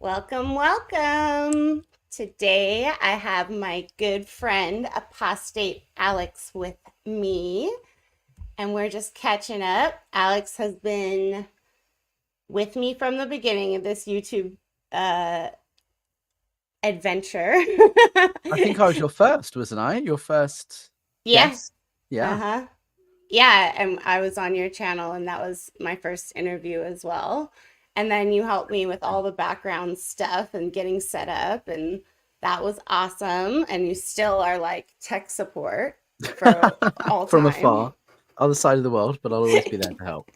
Welcome, welcome. Today I have my good friend Apostate Alex with me, and we're just catching up. Alex has been with me from the beginning of this YouTube uh, adventure. I think I was your first, wasn't I? Your first Yeah. guest? Yeah. Uh-huh. Yeah, and I was on your channel, and that was my first interview as well. And then you helped me with all the background stuff and getting set up, and that was awesome. And you still are like tech support for all From time. afar, other side of the world, but I'll always be there to help.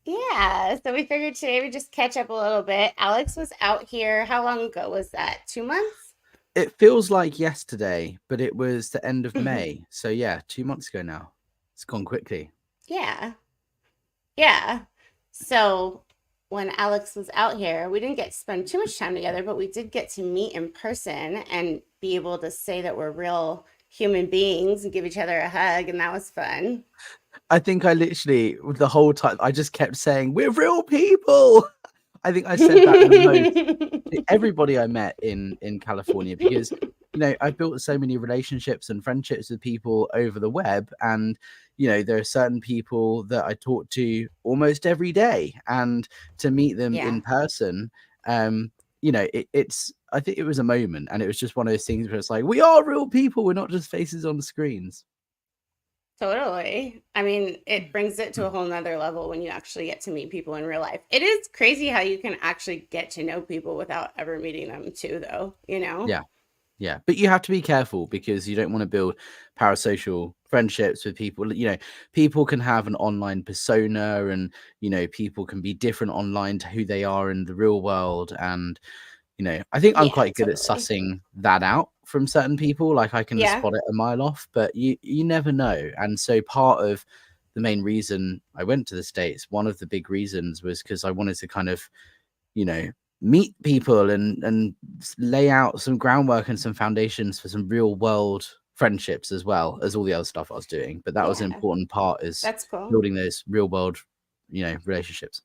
Yeah, so we figured today we'd just catch up a little bit. Alex was out here. How long ago was that? 2 months? It feels like yesterday, but it was the end of May. So yeah, 2 months ago now. It's gone quickly. Yeah. Yeah. So when Alex was out here, we didn't get to spend too much time together, but we did get to meet in person and be able to say that we're real human beings and give each other a hug, and that was fun. I think I literally, the whole time, I just kept saying, we're real people. I think I said that the most to everybody I met in California, because I built so many relationships and friendships with people over the web, and there are certain people that I talk to almost every day, and to meet them Yeah, in person, it's I think it was a moment, and it was just one of those things where it's like, we are real people, we're not just faces on the screens. totally. I mean, it brings it to a whole nother level when you actually get to meet people in real life. It is crazy how you can actually get to know people without ever meeting them too, though, you know? Yeah. Yeah, but you have to be careful, because you don't want to build parasocial friendships with people. People can have an online persona, and people can be different online to who they are in the real world. And I think I'm Yeah, quite good at totally. sussing that out from certain people. Like, I can Yeah. spot it a mile off, but you never know. And so part of the main reason I went to the States, one of the big reasons, was because I wanted to kind of you know meet people and lay out some groundwork and some foundations for some real world friendships, as well as all the other stuff I was doing. But that was an Yeah, important part, is that's cool. building those real world relationships.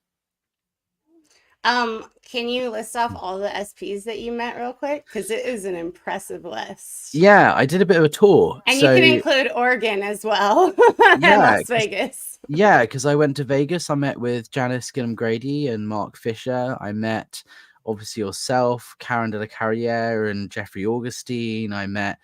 Can you list off all the SPs that you met real quick? Because it is an impressive list. Yeah, I did a bit of a tour. And you So can include Oregon as well and yeah, Las Vegas. because I went to Vegas. I met with Janice Skinham Grady and Mark Fisher. I met, obviously, yourself, Karen de la Carriere, and Jeffrey Augustine. I met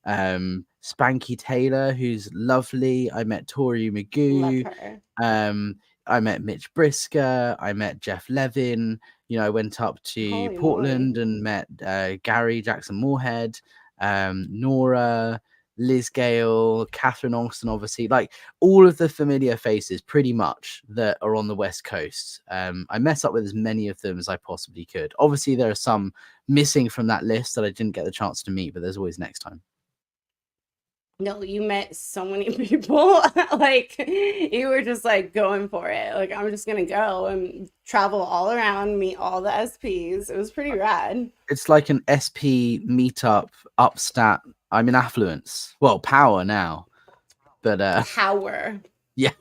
Spanky Taylor, who's lovely. I met Tori Love Magoo. her. um I met Mitch Brisker. I met Jeff Levin. I went up to Holy moly. Portland and met Gary Jackson Moorhead, Nora, Liz Gale, Catherine Austin, obviously, like all of the familiar faces pretty much that are on the West Coast. I met up with as many of them as I possibly could. Obviously, there are some missing from that list that I didn't get the chance to meet, but there's always next time. No, you met so many people. Like, you were just like going for it. Like, I'm just gonna go and travel all around, meet all the SPs. It was pretty rad. It's like an SP meetup, upstat. I'm in affluence. Well, power now, but Power. yeah,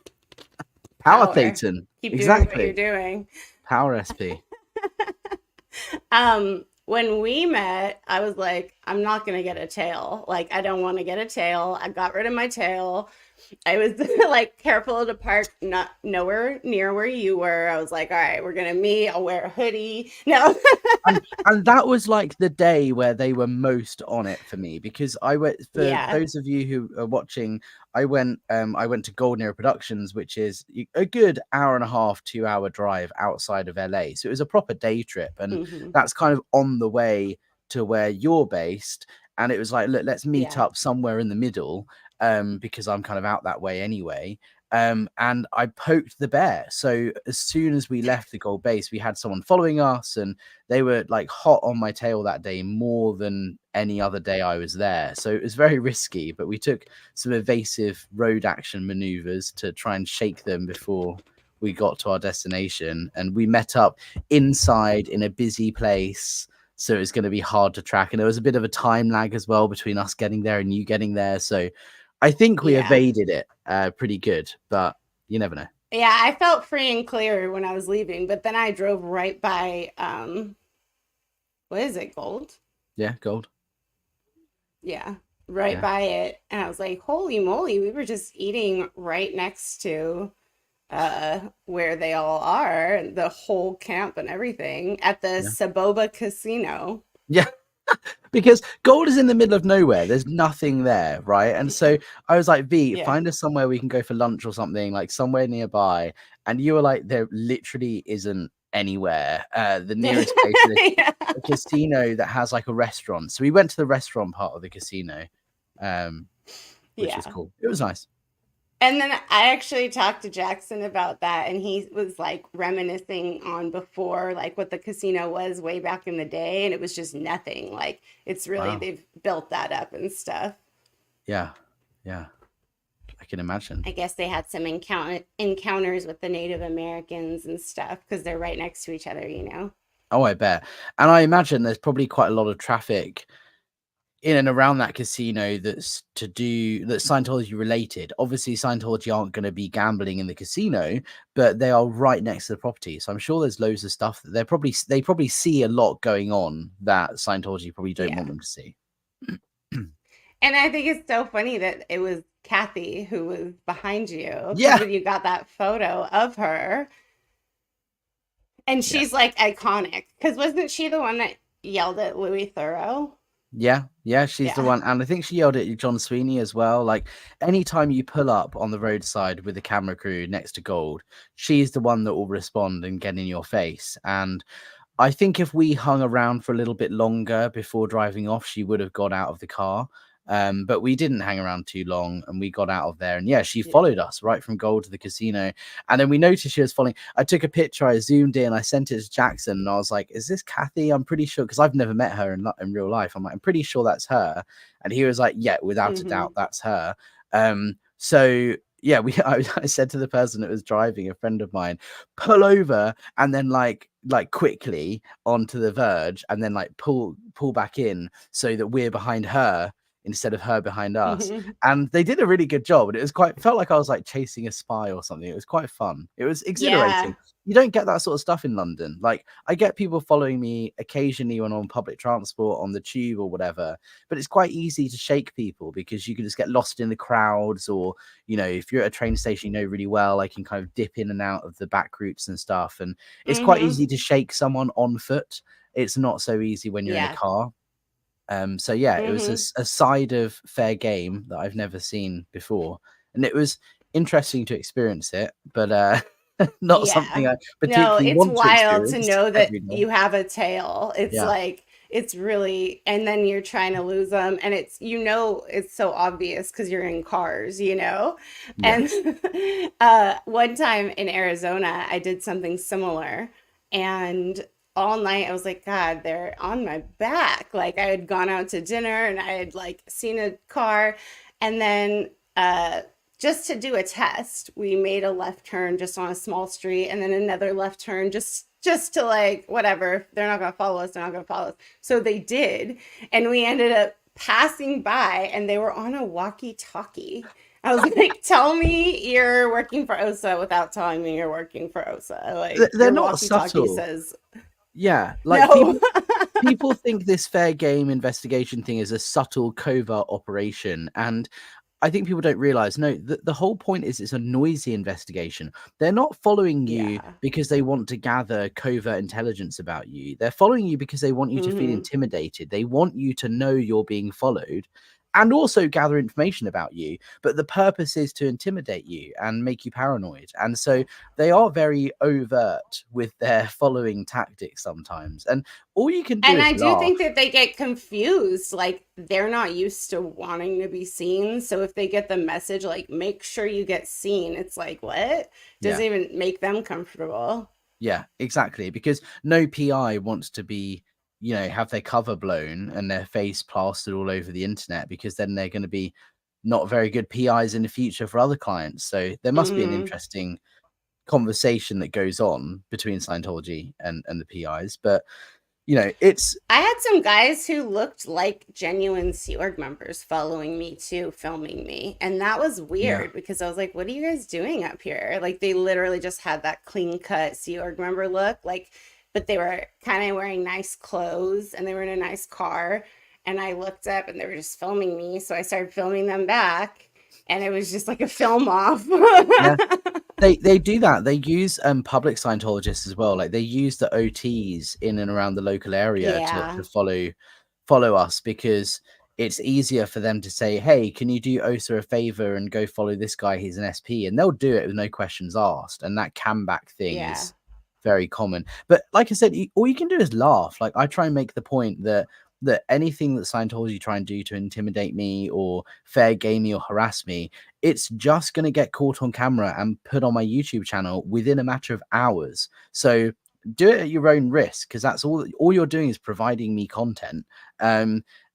power Power. Thetan. Keep doing what you're Exactly. doing. Power SP. When we met, I was like, I'm not gonna get a tail. Like, I don't want to get a tail. I got rid of my tail. I was like careful to park not nowhere near where you were. I was like, all right, we're gonna meet. I'll wear a hoodie. No. And that was like the day where they were most on it for me, because I went, for Yeah. those of you who are watching, I went to Golden Era Productions, which is a good hour and a half, 2 hour drive outside of LA. So it was a proper day trip, and Hmm. that's kind of on the way to where you're based. And it was like, look, let's meet Yeah. up somewhere in the middle, because I'm kind of out that way anyway. And I poked the bear. So as soon as we left the Gold Base, we had someone following us, and they were like hot on my tail that day, more than any other day I was there. So it was very risky, but we took some evasive road action maneuvers to try and shake them before we got to our destination. And we met up inside in a busy place, so it was going to be hard to track. And there was a bit of a time lag as well between us getting there and you getting there. So I think we Yeah. evaded it pretty good, but you never know. Yeah, I felt free and clear when I was leaving, but then I drove right by what is it, Gold? Yeah, gold. Yeah, right Yeah. by it. And I was like, holy moly, we were just eating right next to where they all are, the whole camp and everything at the Yeah. Saboba Casino. Yeah. Because gold is in the middle of nowhere. There's nothing there, right? And so I was like, V, Yeah. find us somewhere we can go for lunch or something, like somewhere nearby. And you were like, there literally isn't anywhere. The nearest place is Yeah. a casino that has like a restaurant. So we went to the restaurant part of the casino, which was Yeah. cool. It was nice. And then I actually talked to Jackson about that, and he was like reminiscing on before, like what the casino was way back in the day, and it was just nothing. Like it's really, Wow. they've built that up and stuff. Yeah. Yeah. I can imagine. I guess they had some encounters with the Native Americans and stuff because they're right next to each other, you know? Oh, I bet. And I imagine there's probably quite a lot of traffic in and around that casino that's Scientology related. Obviously, Scientology aren't going to be gambling in the casino, but they are right next to the property. So I'm sure there's loads of stuff that they probably see a lot going on that Scientology probably don't want Yeah. them to see. And I think it's so funny that it was Kathy who was behind you because Yeah. when you got that photo of her, and Yeah. she's like iconic because wasn't she the one that yelled at Louis Theroux? Yeah, she's the Yeah. one. And I think she yelled at John Sweeney as well. Like anytime you pull up on the roadside with the camera crew next to Gold, she's the one that will respond and get in your face. And I think if we hung around for a little bit longer before driving off, she would have got out of the car. But we didn't hang around too long and we got out of there. And yeah, she followed us right from Gold to the casino. And then we noticed she was following. I took a picture, I zoomed in, I sent it to Jackson, and I was like, is this Kathy? I'm pretty sure, because I've never met her in real life. I'm like, I'm pretty sure that's her. And he was like, yeah, without a doubt, that's her. So yeah, I said to the person that was driving, a friend of mine, pull over and then like quickly onto the verge and then like pull back in so that we're behind her instead of her behind us. And they did a really good job. And it was felt like I was like chasing a spy or something. It was quite fun. It was exhilarating. Yeah. You don't get that sort of stuff in London. Like I get people following me occasionally when I'm on public transport, on the tube or whatever, but it's quite easy to shake people because you can just get lost in the crowds, or, you know, if you're at a train station, you know really well, I can kind of dip in and out of the back routes and stuff. And it's quite easy to shake someone on foot. It's not so easy when you're in a car. So yeah, it was a side of fair game that I've never seen before, and it was interesting to experience it, but not something I particularly it's want to wild to experience know that every day. you have a tail. It's Yeah. like it's really, and then you're trying to lose them, and it's, you know, it's so obvious because you're in cars, you know. Yeah. And one time in Arizona, I did something similar, and all night I was like, God, they're on my back. Like I had gone out to dinner and I had like seen a car, and then just to do a test, we made a left turn just on a small street, and then another left turn just to like, whatever, they're not gonna follow us, they're not gonna follow us. So they did, and we ended up passing by, and they were on a walkie-talkie. I was like, tell me you're working for OSA without telling me you're working for OSA. Like They're your not walkie-talkie subtle. says Yeah, like no. people think this fair game investigation thing is a subtle covert operation, and I think people don't realize, no, the whole point is it's a noisy investigation. They're not following you Yeah. because they want to gather covert intelligence about you. They're following you because they want you to feel intimidated. They want you to know you're being followed and also gather information about you. But the purpose is to intimidate you and make you paranoid. And so they are very overt with their following tactics sometimes. And all you can do And is I do laugh. think that they get confused. Like they're not used to wanting to be seen. So if they get the message, like, make sure you get seen, it's like, what? Doesn't even make them comfortable. Yeah, exactly. Because no PI wants to be, you know, have their cover blown and their face plastered all over the internet, because then they're going to be not very good PIs in the future for other clients. So there must be an interesting conversation that goes on between Scientology and the PIs. But, you know, I had some guys who looked like genuine Sea Org members following me too, filming me. And that was weird because I was like, what are you guys doing up here? Like they literally just had that clean cut Sea Org member look. Like, but they were kind of wearing nice clothes and they were in a nice car. And I looked up and they were just filming me. So I started filming them back and it was just like a film off. Yeah. They do that. They use public Scientologists as well. Like they use the OTs in and around the local area Yeah. to follow us, because it's easier for them to say, hey, can you do Osa a favor and go follow this guy? He's an SP, and they'll do it with no questions asked. And that cam back thing Yeah. is very common. But like I said, all you can do is laugh. Like I try and make the point that anything that Scientology try and do to intimidate me or fair game me or harass me, it's just going to get caught on camera and put on my YouTube channel within a matter of hours. So do it at your own risk, because that's all you're doing is providing me content.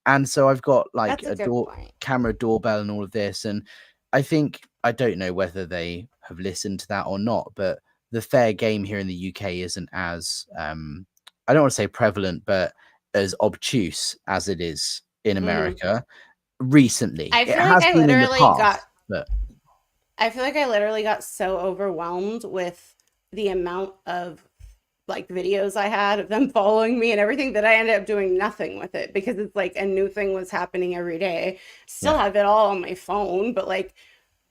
And so I've got like That's a good point. camera doorbell and all of this. And I don't know whether they have listened to that or not, but the fair game here in the UK isn't as I don't want to say prevalent, but as obtuse as it is in Mhm. America recently. I It feel like has I been in the literally got past, but I feel like I literally got so overwhelmed with the amount of like videos I had of them following me and everything that I ended up doing nothing with it because it's like a new thing was happening every day. Still yeah. have it all on my phone, but like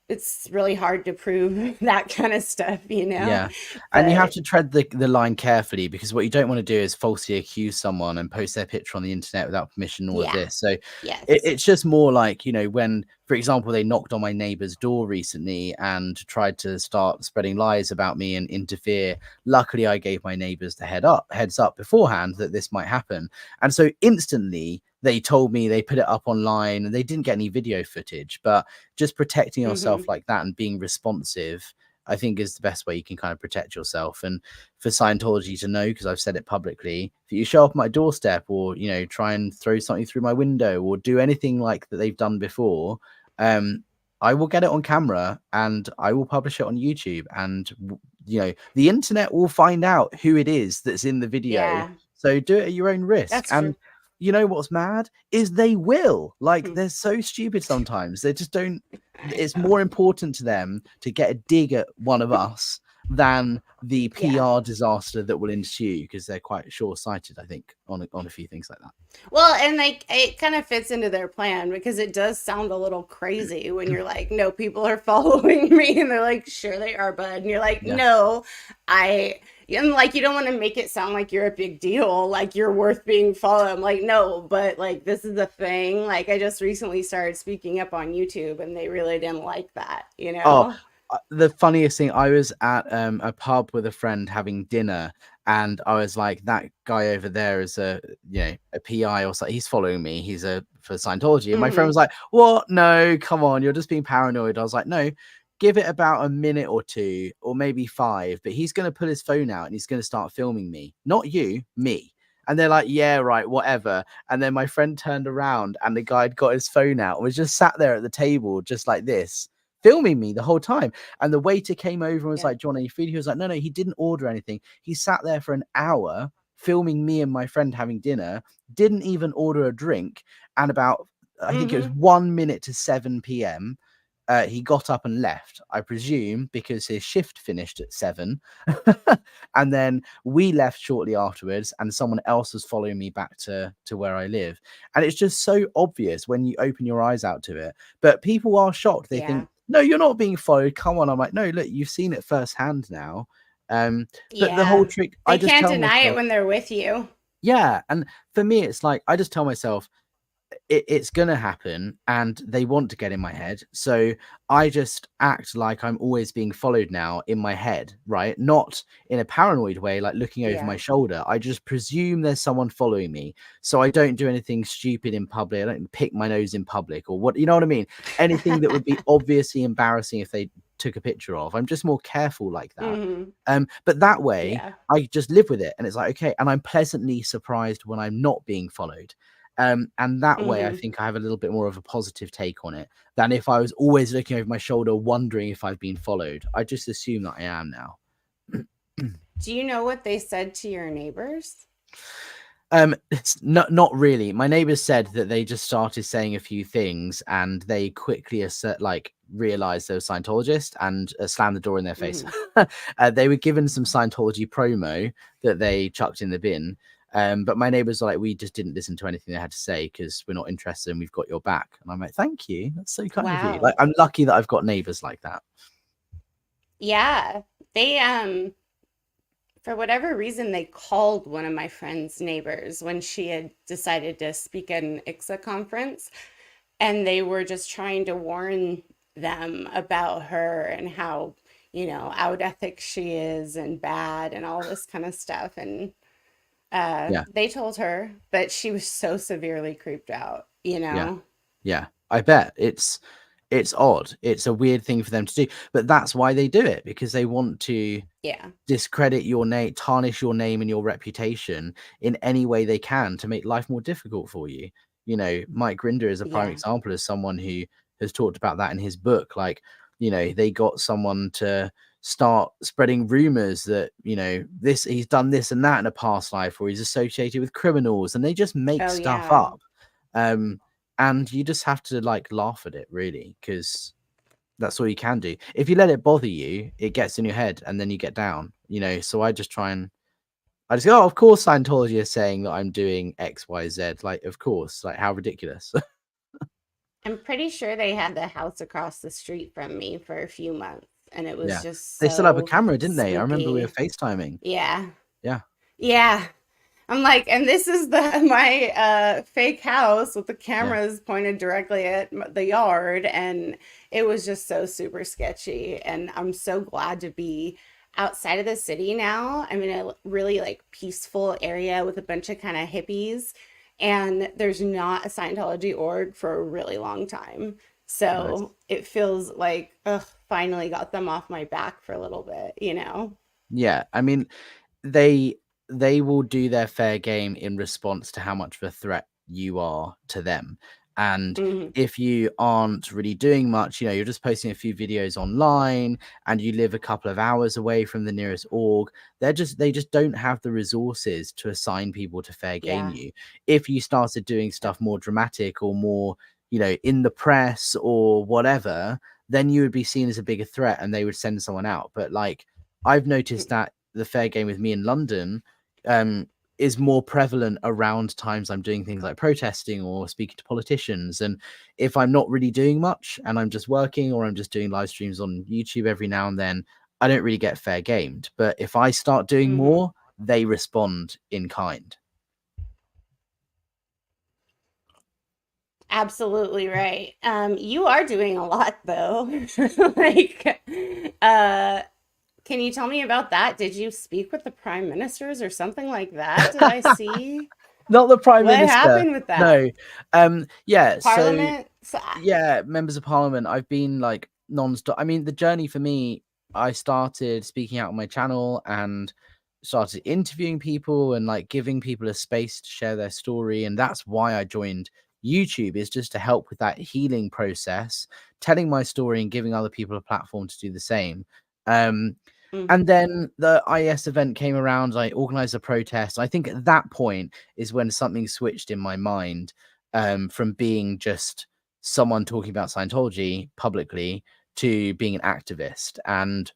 it's really hard to prove that kind of stuff, you know? Yeah, and you have But to tread the line carefully, because what you don't want to do is falsely accuse someone and post their picture on the internet without permission, all of yeah, this. So yes. it's just more like, when, for example, they knocked on my neighbor's door recently and tried to start spreading lies about me and interfere. Luckily, I gave my neighbors the heads up beforehand that this might happen. And so instantly they told me, they put it up online, and they didn't get any video footage, but just protecting yourself Hmm. like that and being responsive, I think, is the best way you can kind of protect yourself. And for Scientology to know, because I've said it publicly, if you show up at my doorstep or, try and throw something through my window or do anything like that they've done before, I will get it on camera and I will publish it on YouTube. And, the internet will find out who it is that's in the video. Yeah, So do it at your own risk. that's true. And you know what's mad is they will. Like, Hmm. they're so stupid sometimes. They just don't. I It's know. more important to them to get a dig at one of us than the Yeah. PR disaster that will ensue, because they're quite short-sighted, I think, on a few things like that. Well, and like it kind of fits into their plan because it does sound a little crazy when you're like, no, people are following me, and they're like, sure they are, bud. And you're like, Yeah. no, I and like you don't want to make it sound like you're a big deal, like you're worth being followed. I'm like, no, but like this is a thing. Like I just recently started speaking up on YouTube and they really didn't like that, you Oh, know? the funniest thing, I was at a pub with a friend having dinner, and I was like, that guy over there is a PI or something. He's following me. He's for Scientology. And my friend Hmm. was like, what? No, come on, you're just being paranoid. I was like, no, give it about a minute or two, or maybe 5, but he's going to pull his phone out and he's going to start filming me. Not you, me. And they're like, yeah, right, whatever. And then my friend turned around and the guy had got his phone out and was just sat there at the table, just like this, filming me the whole time. And the waiter came over and was Yeah. like, do you want any food? He was like, no, he didn't order anything. He sat there for an hour filming me and my friend having dinner, didn't even order a drink. And about, I think it was Hmm. 1 minute to 7 p.m., he got up and left, I presume, because his shift finished at 7. And then we left shortly afterwards, and someone else was following me back to where I live. And it's just so obvious when you open your eyes out to it. But people are shocked. They Yeah. think, no, you're not being followed. Come on. I'm like, no, look, you've seen it firsthand now. But the whole Yeah. trick, I They just can't tell deny it myself, when they're with you. yeah. And for me, it's like, I just tell myself, it's gonna happen, and they want to get in my head, so I just act like I'm always being followed now in my head, right? Not in a paranoid way, like looking over my Yeah. shoulder. I just presume there's someone following me, so I don't do anything stupid in public. I don't pick my nose in public, or what, you know what I mean? Anything that would be obviously embarrassing if they took a picture of. I'm just more careful like that. Hmm. But that way Yeah. I just live with it, and it's like, okay, and I'm pleasantly surprised when I'm not being followed. And that way, I Hmm. think I have a little bit more of a positive take on it than if I was always looking over my shoulder, wondering if I've been followed. I just assume that I am now. Do you know what they said to your neighbors? It's not really. My neighbors said that they just started saying a few things and they quickly realized they were Scientologists and slammed the door in their face. Hmm. They were given some Scientology promo that they chucked in the bin. But my neighbors were like, we just didn't listen to anything they had to say because we're not interested and we've got your back. And I'm like, thank you. That's so kind of you. Like, Wow. I'm lucky that I've got neighbors like that. Yeah. They for whatever reason they called one of my friend's neighbors when she had decided to speak at an ICSA conference, and they were just trying to warn them about her and how, out ethics she is and bad and all this kind of stuff. And Yeah. they told her, but she was so severely creeped out, Yeah. Yeah, I bet it's odd. It's a weird thing for them to do, but that's why they do it, because they want to Yeah. discredit your name, tarnish your name and your reputation in any way they can to make life more difficult for you. Mike Grinder is a prime Yeah. example of someone who has talked about that in his book. Like, they got someone to start spreading rumors that, this he's done this and that in a past life, or he's associated with criminals, and they just make Oh, stuff yeah. up. And you just have to laugh at it, really, because that's all you can do. If you let it bother you, it gets in your head and then you get down, So I just go, oh, of course Scientology is saying that I'm doing XYZ. Like, of course, like, how ridiculous. I'm pretty sure they had the house across the street from me for a few months, and it was Yeah. just They still have a so camera, didn't they? I remember we were spooky. FaceTiming. Yeah. Yeah. Yeah. I'm like, and this is the my fake house with the Yeah. cameras pointed directly at the yard, and it was just so super sketchy. And I'm so glad to be outside of the city now. I'm in a really peaceful area with a bunch of kind of hippies, and there's not a Scientology org for a really long time. Nice. So it feels like, ugh, finally got them off my back for a little bit. Yeah. I mean, they they will do their fair game in response to how much of a threat you are to them. And Hmm. if you aren't really doing much, you're just posting a few videos online and you live a couple of hours away from the nearest org, they just don't have the resources to assign people to fair game Yeah. you. If you started doing Yep. stuff more dramatic or more, in the press or whatever, then you would be seen as a bigger threat and they would send someone out. But I've noticed that the fair game with me in London um, is more prevalent around times I'm doing things like protesting or speaking to politicians. And if I'm not really doing much and I'm just working or I'm just doing live streams on YouTube every now and then, I don't really get fair gamed. But if I start doing Hmm. more, they respond in kind. Absolutely right. You are doing a lot though. Like, uh, can you tell me about that? Did you speak with the prime ministers or something like that? Did I see? Not the prime What minister. happened with that? No. Yeah. So Parliament? yeah, members of parliament. I've been non-stop. I mean, the journey for me, I started speaking out on my channel and started interviewing people and giving people a space to share their story. And that's why I joined YouTube, is just to help with that healing process, telling my story and giving other people a platform to do the same. Um, and Hmm. then the IES event came around. I organized a protest. I think at that point is when something switched in my mind, from being just someone talking about Scientology publicly to being an activist. And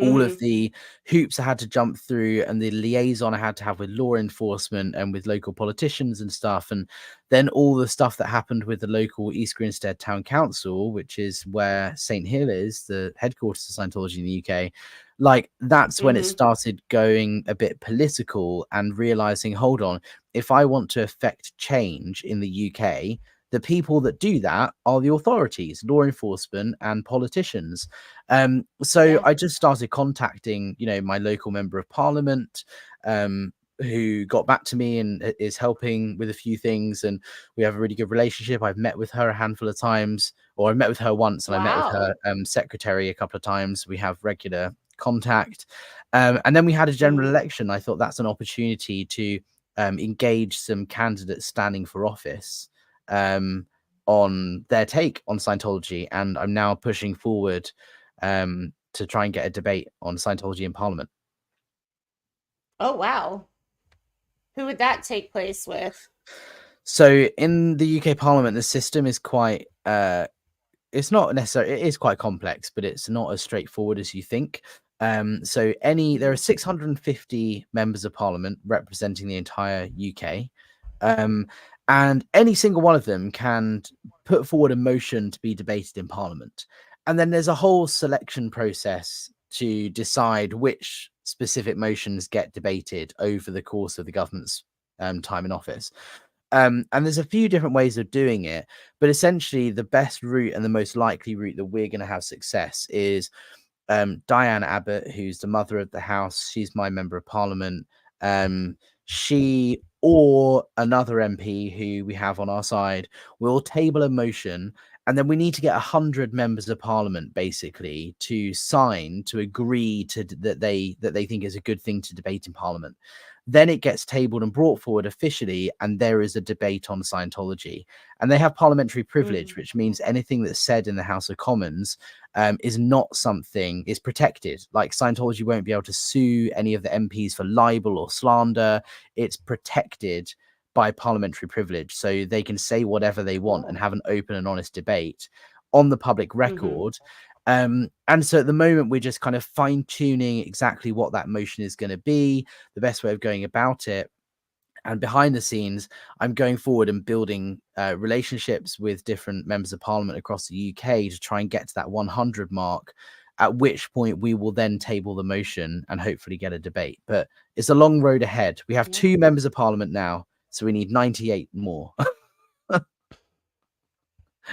all of Hmm. the hoops I had to jump through and the liaison I had to have with law enforcement and with local politicians and stuff. And then all the stuff that happened with the local East Grinstead Town Council, which is where St. Hill is, the headquarters of Scientology in the UK. That's when it Hmm. started going a bit political and realizing, hold on, if I want to affect change in the UK, the people that do that are the authorities, law enforcement, and politicians. So Yeah. I just started contacting, my local member of parliament, who got back to me and is helping with a few things. And we have a really good relationship. I've met with her a handful of times, or I met with her once, and I met with her Wow. secretary a couple of times. We have regular contact. And then we had a general Hmm. election. I thought that's an opportunity to engage some candidates standing for office, um, on their take on Scientology. And I'm now pushing forward to try and get a debate on Scientology in Parliament. Oh, wow. Who would that take place with? So in the UK Parliament, the system is quite it's not necessarily, it is quite complex, but it's not as straightforward as you think. There are 650 members of Parliament representing the entire UK, and any single one of them can put forward a motion to be debated in Parliament, and then there's a whole selection process to decide which specific motions get debated over the course of the government's time in office. And there's a few different ways of doing it, but essentially the best route and the most likely route that we're going to have success is Diane Abbott, who's the mother of the house. She's my member of parliament. She or another MP who we have on our side will table a motion, and then we need to get 100 members of parliament basically to sign to agree to that they think is a good thing to debate in parliament. Then it gets tabled and brought forward officially, and there is a debate on Scientology. And they have parliamentary privilege, which means anything that's said in the House of Commons is not something, is protected. Like Scientology won't be able to sue any of the MPs for libel or slander. It's protected by parliamentary privilege. So they can say whatever they want and have an open and honest debate on the public record. And so at the moment, we're just kind of fine tuning exactly what that motion is going to be, the best way of going about it. And behind the scenes, I'm going forward and building relationships with different members of parliament across the UK to try and get to that 100 mark, at which point we will then table the motion and hopefully get a debate. But it's a long road ahead. We have 2 members of parliament now, so we need 98 more.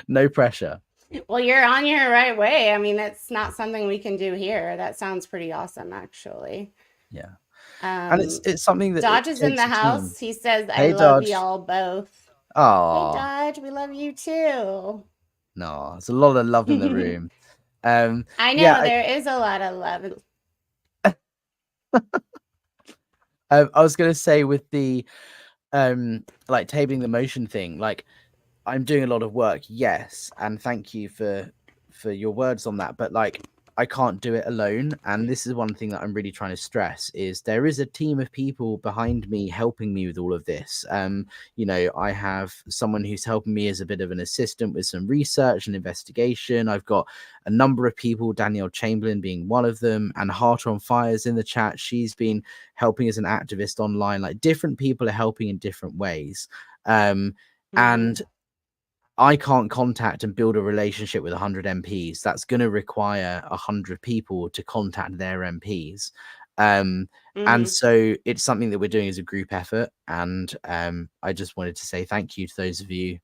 No pressure. Well, you're on your right way. I mean, that's not something we can do here. That sounds pretty awesome, actually. Yeah. And it's something that Dodge is in the house. He says, I Hey, love Dodge. y'all both. Oh, Hey, Dodge, we love you too. no, there's a lot of love in the room. I know there is a lot of love. I was gonna say with the like tabling the motion thing, like I'm doing a lot of work, yes, and thank you for your words on that, but like I can't do it alone. And this is one thing that I'm really trying to stress is there is a team of people behind me helping me with all of this. You know, I have someone who's helping me as a bit of an assistant with some research and investigation. I've got a number of people, Danielle Chamberlain being one of them, and Heart on Fire's in the chat. She's been helping as an activist online. Like different people are helping in different ways. And I can't contact and build a relationship with 100 MPs. That's going to require 100 people to contact their MPs. And so it's something that we're doing as a group effort. And I just wanted to say thank you to those of you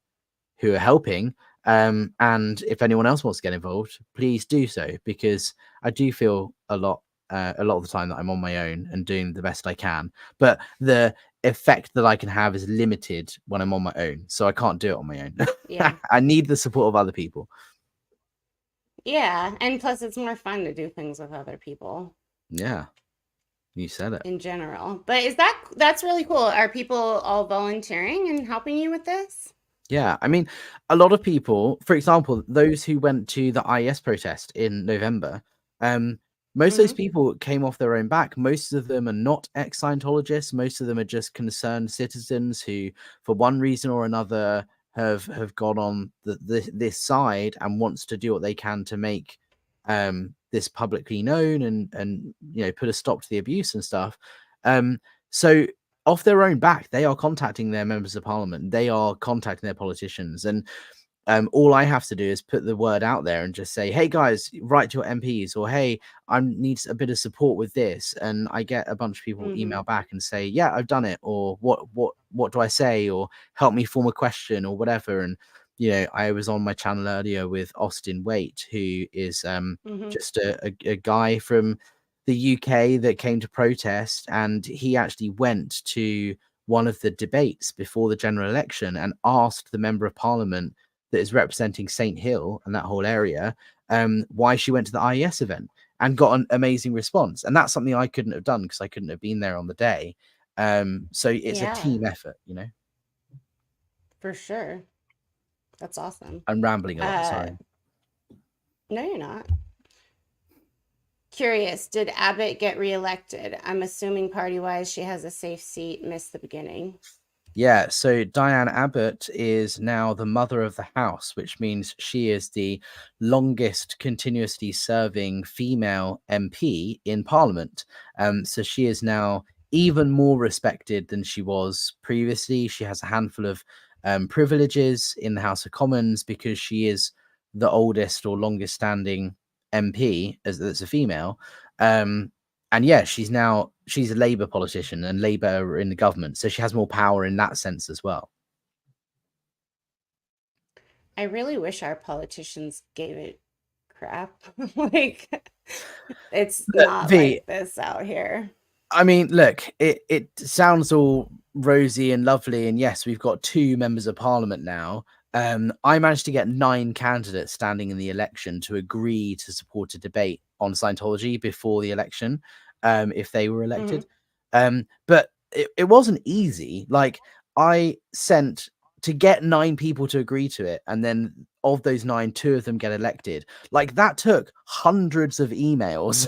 who are helping. And if anyone else wants to get involved, please do so, because I do feel a lot of the time that I'm on my own and doing the best I can. But the effect that I can have is limited when I'm on my own. So I can't do it on my own. Yeah. I need the support of other people. Yeah. And plus, it's more fun to do things with other people. Yeah. You said it. In general. But that's really cool. Are people all volunteering and helping you with this? Yeah, I mean, a lot of people, for example, those who went to the IES protest in November, most of those people came off their own back. Most of them are not ex-Scientologists. Most of them are just concerned citizens who, for one reason or another, have gone on this side and wants to do what they can to make this publicly known and you know, put a stop to the abuse and stuff. So off their own back, they are contacting their members of parliament. They are contacting their politicians. And all I have to do is put the word out there and just say, hey, guys, write to your MPs, or hey, I need a bit of support with this. And I get a bunch of people email back and say, yeah, I've done it. Or what do I say? Or help me form a question or whatever. And, you know, I was on my channel earlier with Austin Waite, who is just a guy from the UK that came to protest, and he actually went to one of the debates before the general election and asked the member of parliament that is representing Saint Hill and that whole area why she went to the IES event, and got an amazing response. And that's something I couldn't have done because I couldn't have been there on the day. So it's a team effort, you know. For sure. That's awesome. I'm rambling a lot, sorry. No, you're not. curious, did Abbott get reelected? I'm assuming party-wise she has a safe seat, missed the beginning. Yeah, so Diane Abbott is now the mother of the house, which means she is the longest continuously serving female MP in Parliament. So she is now even more respected than she was previously. She has a handful of privileges in the House of Commons because she is the oldest or longest standing MP as a female. And yeah, she's a Labour politician, and Labour are in the government, so she has more power in that sense as well. I really wish our politicians gave it crap. Like, it's not V, like this out here. I mean, look, it sounds all rosy and lovely, and yes, we've got 2 members of parliament now. I managed to get 9 candidates standing in the election to agree to support a debate on Scientology before the election, if they were Hmm. elected. But it wasn't easy. Like, I sent to get 9 people to agree to it, and then of those 9, 2 of them get elected. Like, that took hundreds of emails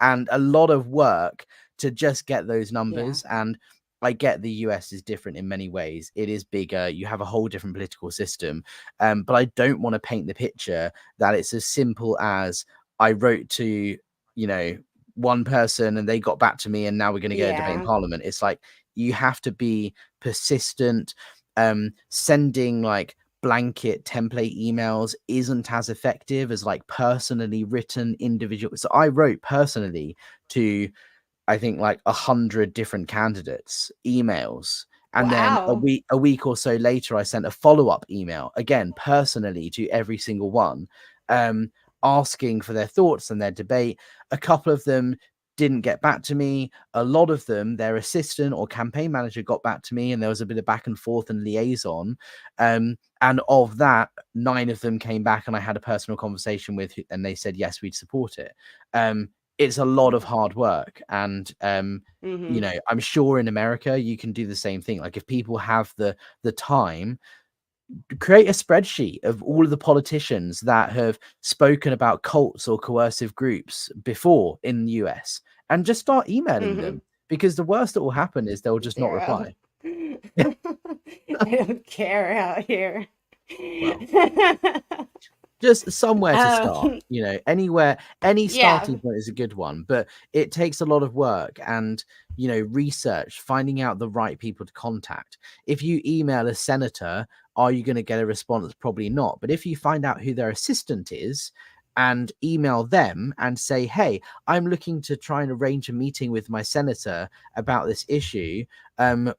and a lot of work to just get those Yeah. numbers. And I get the US is different in many ways. It is bigger. You have a whole different political system. But I don't want to paint the picture that it's as simple as I wrote to, one person and they got back to me and now we're going to get a debate in Yeah. parliament. It's like you have to be persistent. Sending like blanket template emails isn't as effective as like personally written individual. So I wrote personally to, I think, like 100 different candidates emails. And then a Wow. week or so later, I sent a follow-up email again personally to every single one, asking for their thoughts and their debate. A couple of them didn't get back to me. A lot of them, their assistant or campaign manager got back to me, and there was a bit of back and forth and liaison. And of that, 9 of them came back and I had a personal conversation with, and they said, yes, we'd support it. It's a lot of hard work. And, Hmm. I'm sure in America, you can do the same thing. Like if people have the time, create a spreadsheet of all of the politicians that have spoken about cults or coercive groups before in the US and just start emailing Hmm. them, because the worst that will happen is they'll just not Zero. reply. I don't care out here. Well, just somewhere to start, um, anywhere, any yeah. starting point is a good one, but it takes a lot of work and, research, finding out the right people to contact. If you email a senator, are you going to get a response? Probably not. But if you find out who their assistant is and email them and say, hey, I'm looking to try and arrange a meeting with my senator about this issue.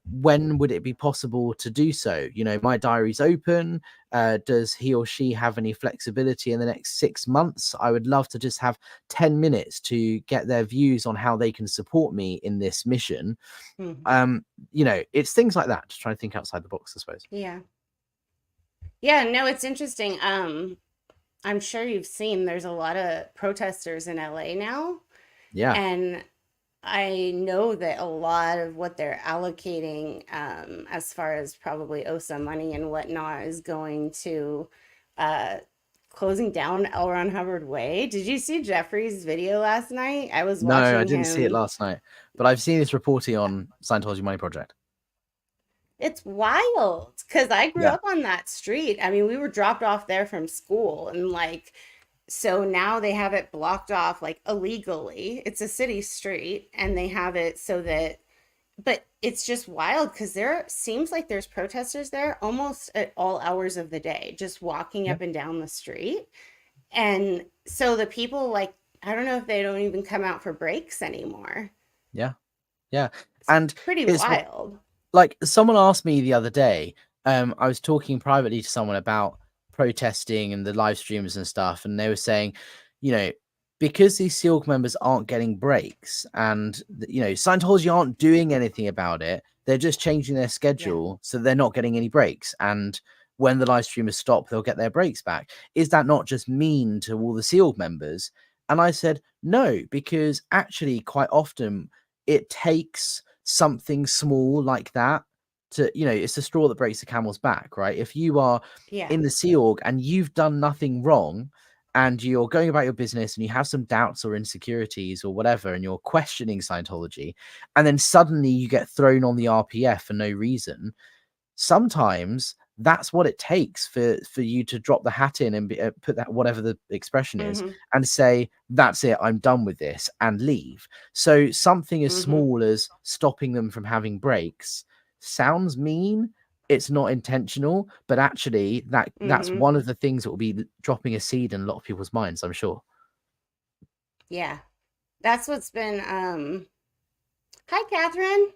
When would it be possible to do so? My diary's open. Does he or she have any flexibility in the next 6 months? I would love to just have 10 minutes to get their views on how they can support me in this mission. Mhm. It's things like that, to try and think outside the box, I suppose. Yeah. Yeah, no, it's interesting. I'm sure you've seen there's a lot of protesters in LA now, Yeah. and I know that a lot of what they're allocating, as far as probably OSA money and whatnot, is going to uh, closing down L. Ron Hubbard Way. Did you see Jeffrey's video last night? I was No, I watching didn't see it him. last night, but I've seen his reporting on Scientology Money Project. It's wild because I grew Yeah. up on that street. I mean, we were dropped off there from school, and like, so now they have it blocked off like illegally. It's a city street, and they have it so that, but it's just wild because there seems like there's protesters there almost at all hours of the day, just walking Yeah. up and down the street. And so the people, like, I don't know if they don't even come out for breaks anymore. Yeah. Yeah. It's And pretty it's wild. like someone asked me the other day, I was talking privately to someone about protesting and the live streams and stuff, and they were saying, you know, because these SEALC members aren't getting breaks and, Scientology aren't doing anything about it, they're just changing their Yeah. schedule so they're not getting any breaks. And when the live streamers stop, they'll get their breaks back. Is that not just mean to all the SEALC members? And I said, no, because actually, quite often it takes something small like that to, it's the straw that breaks the camel's back, right? If you are Yeah. in the Sea Org and you've done nothing wrong, and you're going about your business and you have some doubts or insecurities or whatever, and you're questioning Scientology, and then suddenly you get thrown on the RPF for no reason, sometimes that's what it takes for you to drop the hat in and put that, whatever the expression is, Mm-hmm. and say, that's it, I'm done with this, and leave. So something as Mm-hmm. small as stopping them from having breaks sounds mean, it's not intentional, but actually that's Mm-hmm. one of the things that will be dropping a seed in a lot of people's minds, I'm sure. Yeah. That's what's been hi Catherine.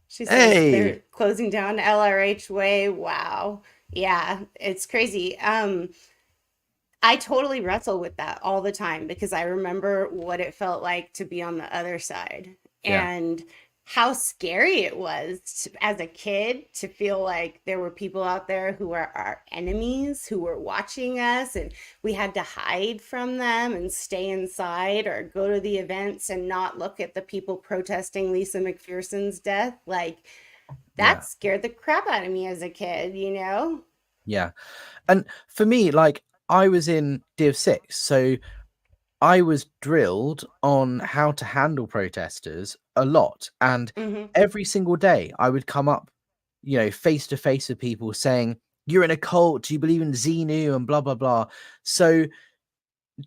She says Hey. they're closing down LRH way. Wow. Yeah, it's crazy. I totally wrestle with that all the time because I remember what it felt like to be on the other side Yeah. and how scary it was as a kid to feel like there were people out there who were our enemies, who were watching us, and we had to hide from them and stay inside or go to the events and not look at the people protesting Lisa McPherson's death. Like, that Yeah. scared the crap out of me as a kid, you know? Yeah. And for me, like, I was in Div 6, so I was drilled on how to handle protesters a lot. And Mm-hmm. every single day I would come up, face to face with people saying, you're in a cult, do you believe in Xenu and blah, blah, blah. So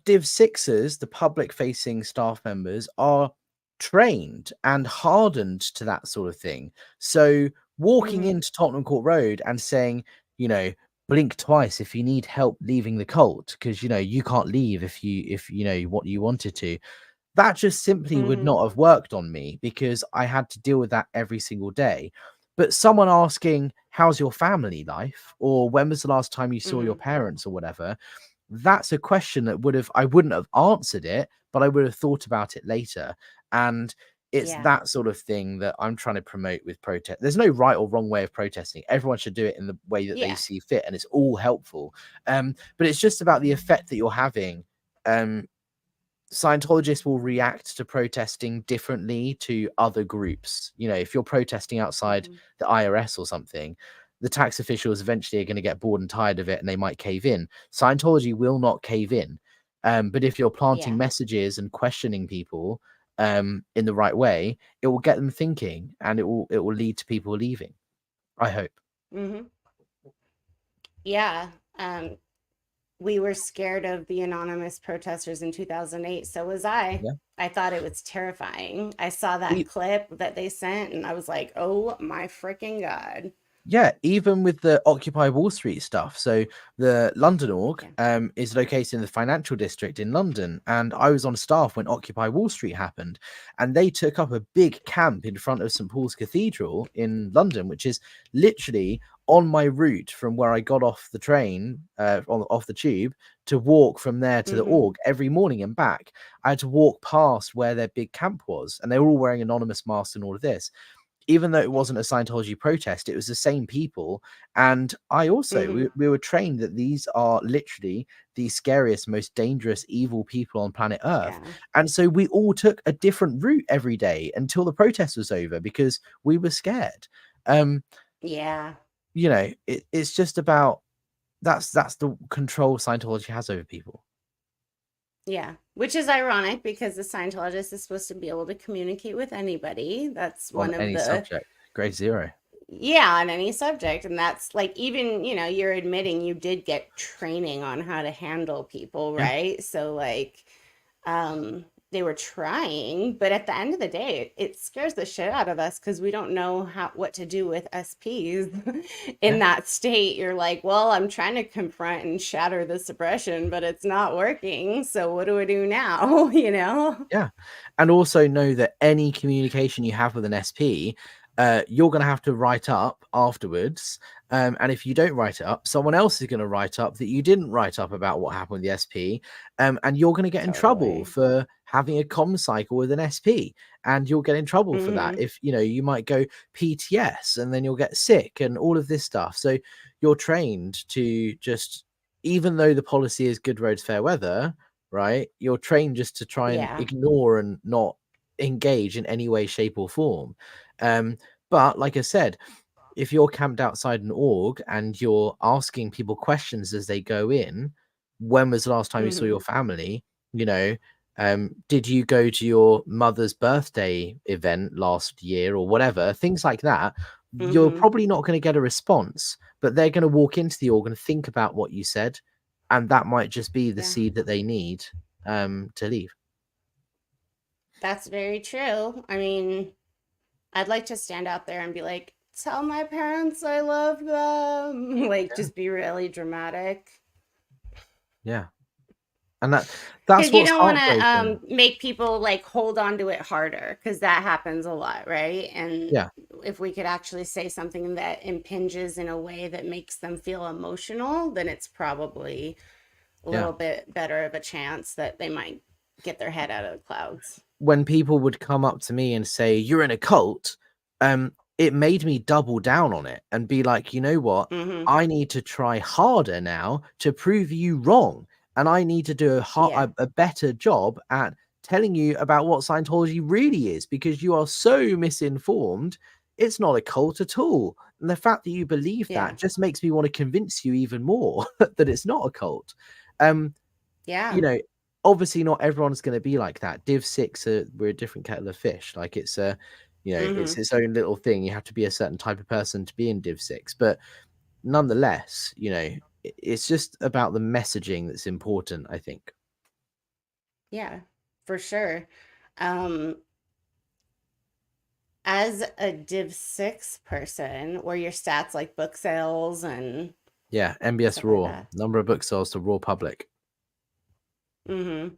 Div 6ers, the public facing staff members, are trained and hardened to that sort of thing. So walking Mm-hmm. into Tottenham Court Road and saying, you know, blink twice if you need help leaving the cult, because you can't leave if you know what you wanted to. That just simply would Mm-hmm. not have worked on me because I had to deal with that every single day. But someone asking, how's your family life? Or when was the last time you saw your Mm-hmm. parents or whatever? That's a question that I wouldn't have answered it, but I would have thought about it later. And it's Yeah. that sort of thing that I'm trying to promote with protest. There's no right or wrong way of protesting. Everyone should do it in the way that they Yeah. see fit, and it's all helpful. But it's just about the effect that you're having. Scientologists will react to protesting differently to other groups. If you're protesting outside Mm-hmm. the IRS or something, the tax officials eventually are going to get bored and tired of it and they might cave in. Scientology will not cave in. But if you're planting Yeah. messages and questioning people in the right way, it will get them thinking, and it will lead to people leaving, I hope. Mm-hmm. Yeah. We were scared of the anonymous protesters in 2008. So was I. Yeah. I thought it was terrifying. I saw that We clip that they sent and I was like, oh my freaking God. Yeah, even with the Occupy Wall Street stuff. So the London org Yeah. is located in the financial district in London, and I was on staff when Occupy Wall Street happened, and they took up a big camp in front of St Paul's Cathedral in London, which is literally on my route from where I got off the train, off the tube, to walk from there to the Mm-hmm. org every morning and back. I had to walk past where their big camp was, and they were all wearing anonymous masks and all of this. Even though it wasn't a Scientology protest, it was the same people. And I also, Mm-hmm. we were trained that these are literally the scariest, most dangerous, evil people on planet Earth. Yeah. And so we all took a different route every day until the protest was over because we were scared. Um, Yeah. it's just about that's the control Scientology has over people Yeah. Which is ironic because the Scientologist is supposed to be able to communicate with anybody. That's on one of any the subject. Grade zero. yeah, on any subject. And that's like, even, you're admitting you did get training on how to handle people, Yeah. right? So, like, they were trying, but at the end of the day, it scares the shit out of us because we don't know what to do with SPs in Yeah. that state. You're like, well, I'm trying to confront and shatter the suppression, but it's not working. So, what do I do now? Yeah. And also know that any communication you have with an SP, you're going to have to write up afterwards. And if you don't write it up, someone else is going to write up that you didn't write up about what happened with the SP. And you're going to get in trouble Totally. for having a comm cycle with an SP. And you'll get in trouble for that. Mm-hmm. If, you might go PTS and then you'll get sick and all of this stuff. So you're trained to just, even though the policy is good roads, fair weather, right? You're trained just to try and Yeah. ignore and not engage in any way, shape, or form. But like I said, if you're camped outside an org and you're asking people questions as they go in, when was the last time you saw your family? You know, did you go to your mother's birthday event last year or whatever? Things like that. You're Mm-hmm. probably not going to get a response, but they're going to walk into the org and think about what you said, and that might just be the Yeah, seed that they need to leave. that's very true. I mean, I'd like to stand out there and be like, tell my parents I love them. Like, Yeah. just be really dramatic. Yeah. And that's Because you what's don't want to heartbreaking. make people like hold on to it harder, because that happens a lot, right? And Yeah. if we could actually say something that impinges in a way that makes them feel emotional, then it's probably a Yeah. little bit better of a chance that they might get their head out of the clouds. When people would come up to me and say, "You're in a cult," it made me double down on it and be like, you know what? Mm-hmm. I need to try harder now to prove you wrong. And I need to do Yeah. a better job at telling you about what Scientology really is, because you are so misinformed. It's not a cult at all. And the fact that you believe Yeah. that just makes me want to convince you even more that it's not a cult. Um, you Yeah. know, obviously not everyone's going to be like that. Div 6, we're a different kettle of fish. Like it's a, it's Mm-hmm. its own little thing. You have to be a certain type of person to be in Div 6, but nonetheless, it's just about the messaging that's important, I think. Yeah, for sure. Um, as a Div 6 person, were your stats like book sales and Yeah, MBS stuff like Raw, that? number of book sales to Raw Public. Mm-hmm.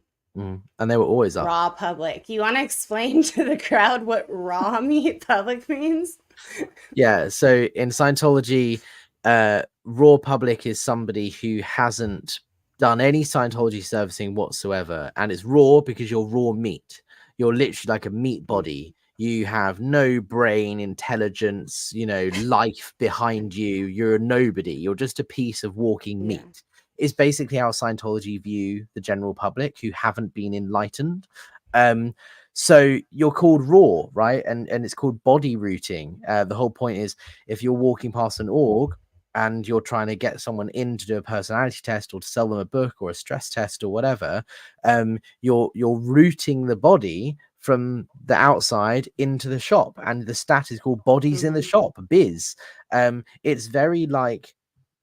And they were always up. Raw public. You want to explain to the crowd what raw meat public means? Yeah, so in Scientology, Raw Public is somebody who hasn't done any Scientology servicing whatsoever, and it's raw because you're raw meat. You're literally like a meat Mm, body. You have no brain, intelligence, life behind you. You're a nobody. You're just a piece of walking yeah. meat. Is basically how Scientology view the general public who haven't been enlightened. Um, so you're called raw, right? And it's called body routing. The whole point is, if you're walking past an org and you're trying to get someone in to do a personality test or to sell them a book or a stress test or whatever, you're routing the body from the outside into the shop, and the stat is called bodies in the Mm-hmm. shop, biz. It's very like,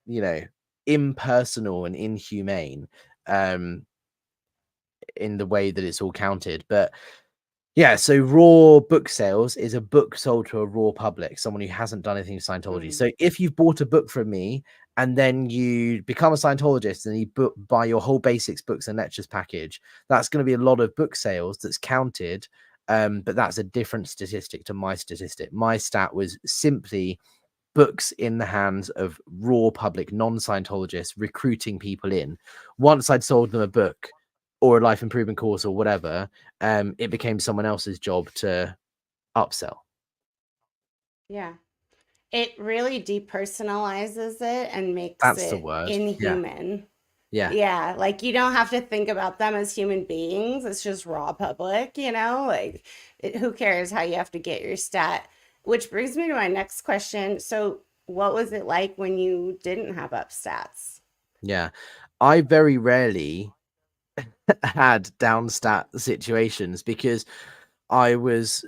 you know impersonal and inhumane, um in the way that it's all counted. But yeah, so raw book sales is a book sold to a raw public, someone who hasn't done anything with Scientology. Mm-hmm. So if you've bought a book from me and then you become a Scientologist and you buy your whole basics books and lectures package, that's going to be a lot of book sales that's counted. But that's a different statistic to my statistic. My stat was simply books in the hands of raw public non-Scientologists recruiting people in. Once I'd sold them a book or a life improvement course or whatever, it became someone else's job to upsell. Yeah. It really depersonalizes it and makes That's the it word. Yeah. inhuman. Yeah. Yeah, like you don't have to think about them as human beings. It's just raw public, Like, who cares how you have to get your stat? Which brings me to my next question. So, what was it like when you didn't have up stats? Yeah. I very rarely had down stat situations because I was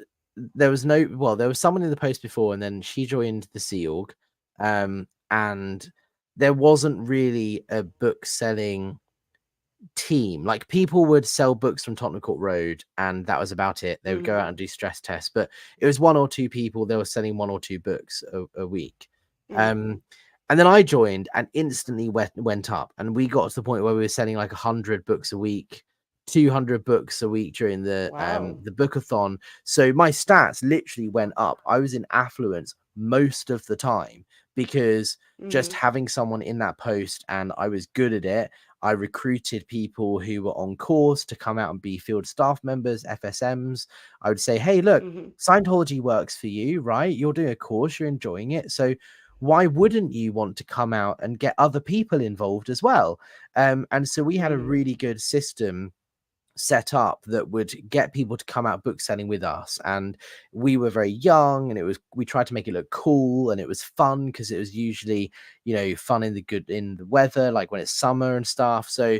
there was no well, there was someone in the post before, and then she joined the Sea Org, and there wasn't really a book selling team. Like, people would sell books from Tottenham Court Road, and that was about it. They would go Mm-hmm. out and do stress tests, but it was one or two people. They were selling one or two books a week. Mm-hmm. Um, and then I joined and instantly went up, and we got to the point where we were selling like 100 books a week, 200 books a week during Wow. the bookathon. So my stats literally went up. I was in affluence most of the time because just Mm-hmm. having someone in that post, and I was good at it. I recruited people who were on course to come out and be field staff members, FSMs. I would say, hey, look, Mm-hmm. Scientology works for you, right? You're doing a course, you're enjoying it. So why wouldn't you want to come out and get other people involved as well? And so we had a Mm-hmm. really good system set up that would get people to come out book selling with us, and we were very young, and we tried to make it look cool, and it was fun because it was usually, you know, fun in the weather, like when it's summer and stuff. So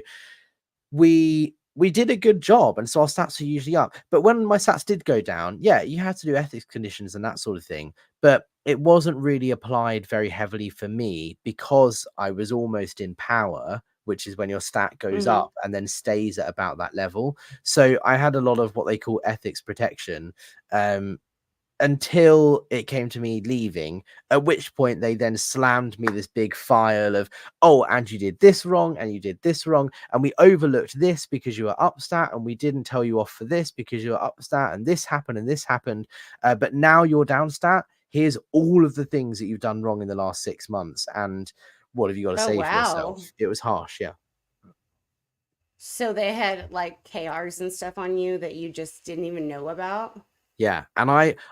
we did a good job, and so our stats are usually up. But when my stats did go down, yeah, you had to do ethics conditions and that sort of thing, but it wasn't really applied very heavily for me because I was almost in power, which is when your stat goes Mm-hmm. up and then stays at about that level. So I had a lot of what they call ethics protection, um, until it came to me leaving, at which point they then slammed me this big file of, oh, and you did this wrong, and you did this wrong, and we overlooked this because you were upstat, and we didn't tell you off for this because you were upstat, and this happened and this happened, but now you're downstat. Here's all of the things that you've done wrong in the last 6 months, and what have you got to Oh, say for wow. yourself? It was harsh. Yeah. So they had like KRs and stuff on you that you just didn't even know about? Yeah, and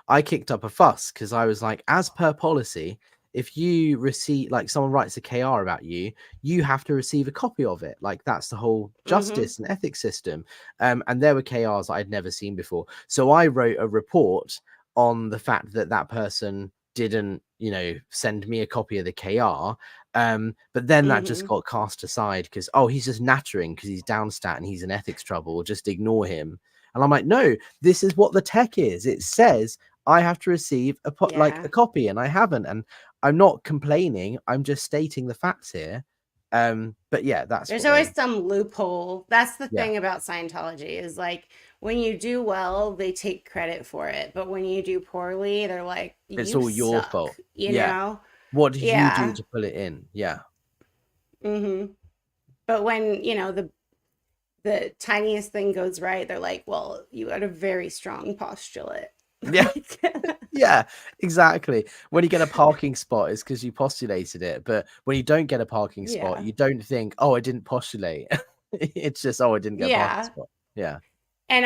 I kicked up a fuss because I was like, as per policy, if you receive, like, someone writes a KR about you, you have to receive a copy of it. Like, that's the whole Mm-hmm. justice and ethics system. And there were KRs I'd never seen before, so I wrote a report on the fact that that person didn't, you know, send me a copy of the KR. But then that just Mm-hmm. got cast aside because, oh, he's just nattering because he's downstat and he's in ethics trouble. Just ignore him. And I'm like, no, this is what the tech is. It says I have to receive like Yeah. a copy, and I haven't. And I'm not complaining. I'm just stating the facts here. But yeah, that's There's what they. always some loophole. That's the Yeah, thing about Scientology is like when you do well, they take credit for it. But when you do poorly, they're like, it's you all your suck, fault. you Yeah, know? what did you do Yeah. to pull it in? Yeah, Mm-hmm. But when, the tiniest thing goes right, they're like, well, you had a very strong postulate. yeah, Like, yeah, exactly. When you get a parking spot, it's because you postulated it. But when you don't get a parking spot, yeah. you don't think, oh, I didn't postulate. It's just, oh, I didn't get a parking Yeah. spot. Yeah, And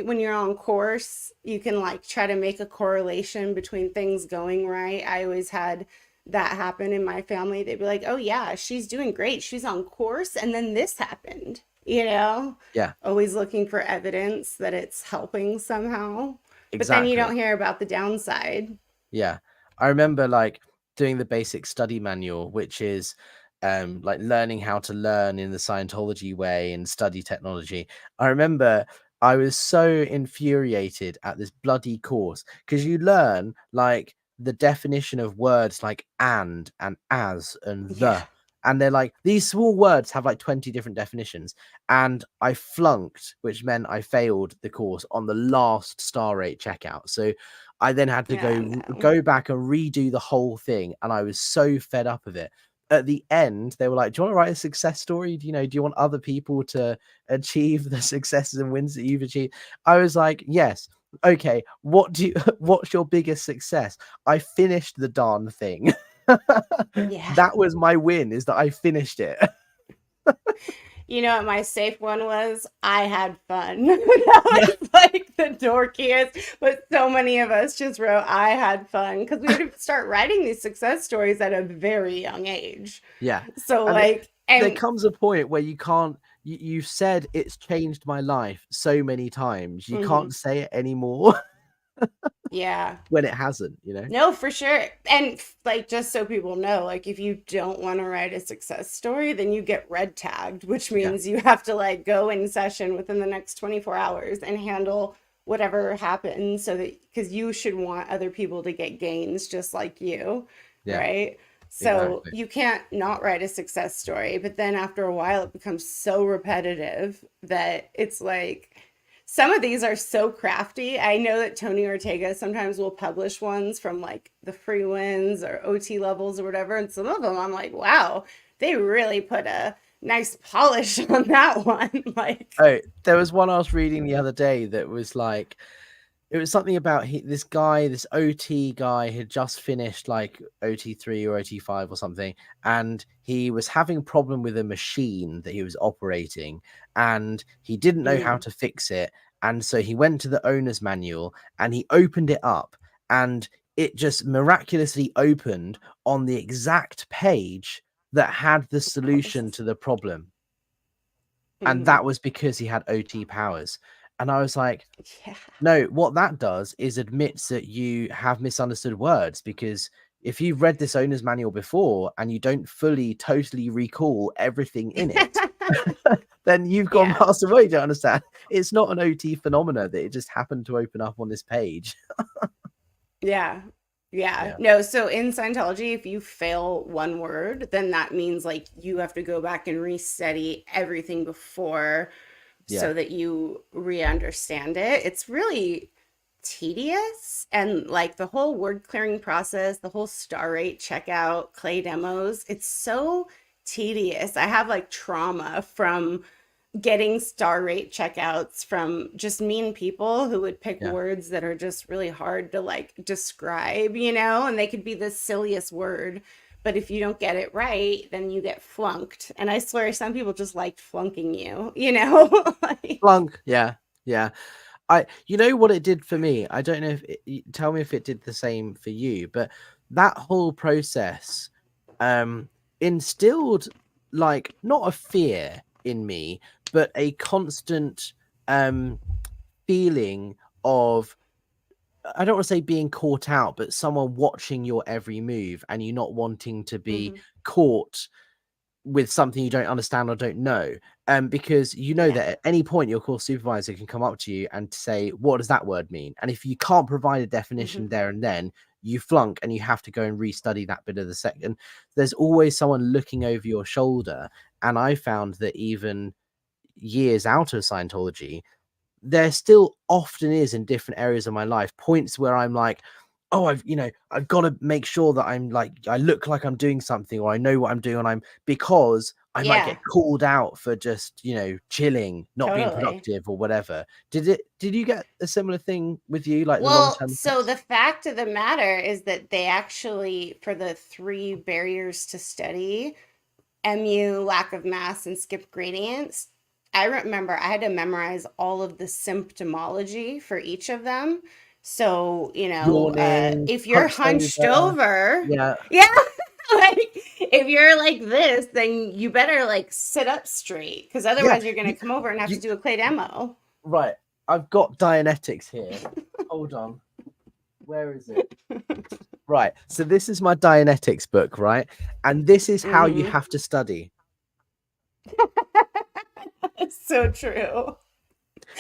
when you're on course, you can like try to make a correlation between things going right. I always had that happen in my family. They'd be like, "Oh yeah, she's doing great. She's on course and then this happened." You know? yeah, Always looking for evidence that it's helping somehow. But then you exactly. don't hear about the downside. Yeah. I remember like doing the basic study manual, which is like learning how to learn in the Scientology way and study technology. I remember I was so infuriated at this bloody course because you learn like the definition of words like and as and Yeah. the. And they're like, these small words have like 20 different definitions. And I flunked, which meant I failed the course on the last star rate checkout. So I then had to Yeah, no. go back and redo the whole thing, and I was so fed up of it. At the end, they were like, "Do you want to write a success story? Do you want other people to achieve the successes and wins that you've achieved?" I was like, "Yes." Okay, what's your biggest success? I finished the darn thing. Yeah. That was my win, is that I finished it. You know what my safe one was? I had fun. That Yeah, was like the dorkiest, but so many of us just wrote, I had fun because we had to start writing these success stories at a very young age. yeah. So, And like, there and comes a point where you can't, you've said it's changed my life so many times, you mhm, can't say it anymore. yeah. When it hasn't. No, for sure. And like, just so people know, like, if you don't want to write a success story, then you get red tagged, which Yeah, means you have to like go in session within the next 24 hours and handle whatever happens so that because you should want other people to get gains just like you, yeah, right? So exactly. you can't not write a success story, but then after a while, it becomes so repetitive that it's like, some of these are so crafty. I know that Tony Ortega sometimes will publish ones from like the free wins or OT levels or whatever. And some of them I'm like, wow, they really put a nice polish on that one. Like, Oh, there was one I was reading the other day that was like, it was something about this guy, this OT guy, had just finished like OT3 or OT5 or something, and he was having a problem with a machine that he was operating, and he didn't know how mm, to fix it. And so he went to the owner's manual and he opened it up, and it just miraculously opened on the exact page that had the oh, this solution is to the problem. And Hmm. that was because he had OT powers. And I was like, Yeah. no, what that does is admits that you have misunderstood words, because if you've read this owner's manual before and you don't fully, totally recall everything in it, then you've gone Yeah. past the way. Don't understand. It's not an OT phenomena that it just happened to open up on this page. Yeah. Yeah. Yeah. No, so in Scientology, if you fail one word, then that means like you have to go back and restudy everything before Yeah. so that you re-understand it. It's really tedious, and like the whole word clearing process, the whole star rate checkout, clay demos, it's so tedious. I have like trauma from getting star rate checkouts from just mean people who would pick Yeah. words that are just really hard to like describe, you know, and they could be the silliest word. But if you don't get it right, then you get flunked. And I swear some people just liked flunking you, you know? Like, Flunk. Yeah. Yeah. You know what it did for me? I don't know if tell me if it did the same for you, but that whole process instilled like not a fear in me, but a constant feeling of, I don't want to say being caught out, but someone watching your every move and you not wanting to be mhm, caught with something you don't understand or don't know. Because you know yeah. that at any point your course supervisor can come up to you and say, what does that word mean? And if you can't provide a Mhm, definition there and then, you flunk and you have to go and restudy that bit of the second. There's always someone looking over your shoulder. And I found that even years out of Scientology, there still often is in different areas of my life points where I'm like, oh, I've got to make sure that I'm like, I look like I'm doing something, or I know what I'm doing, and because I might yeah, get called out for just, chilling, not being totally. productive or whatever. Did you get a similar thing with you, like the Well, long-term so effects? the fact of the matter is that they actually, for the three barriers to study, MU, lack of mass, and skip gradients, I remember I had to memorize all of the symptomology for each of them. So, Yawning, if you're hunched hunched over. over, Yeah. yeah, like if you're like this, then you better like sit up straight because Yeah. otherwise you're going to come over and have to You do a clay demo. right. I've got Dianetics here. Hold on. Where is it? Right. So this is my Dianetics book, right? And this is how you Hmm. have to study. It's so true.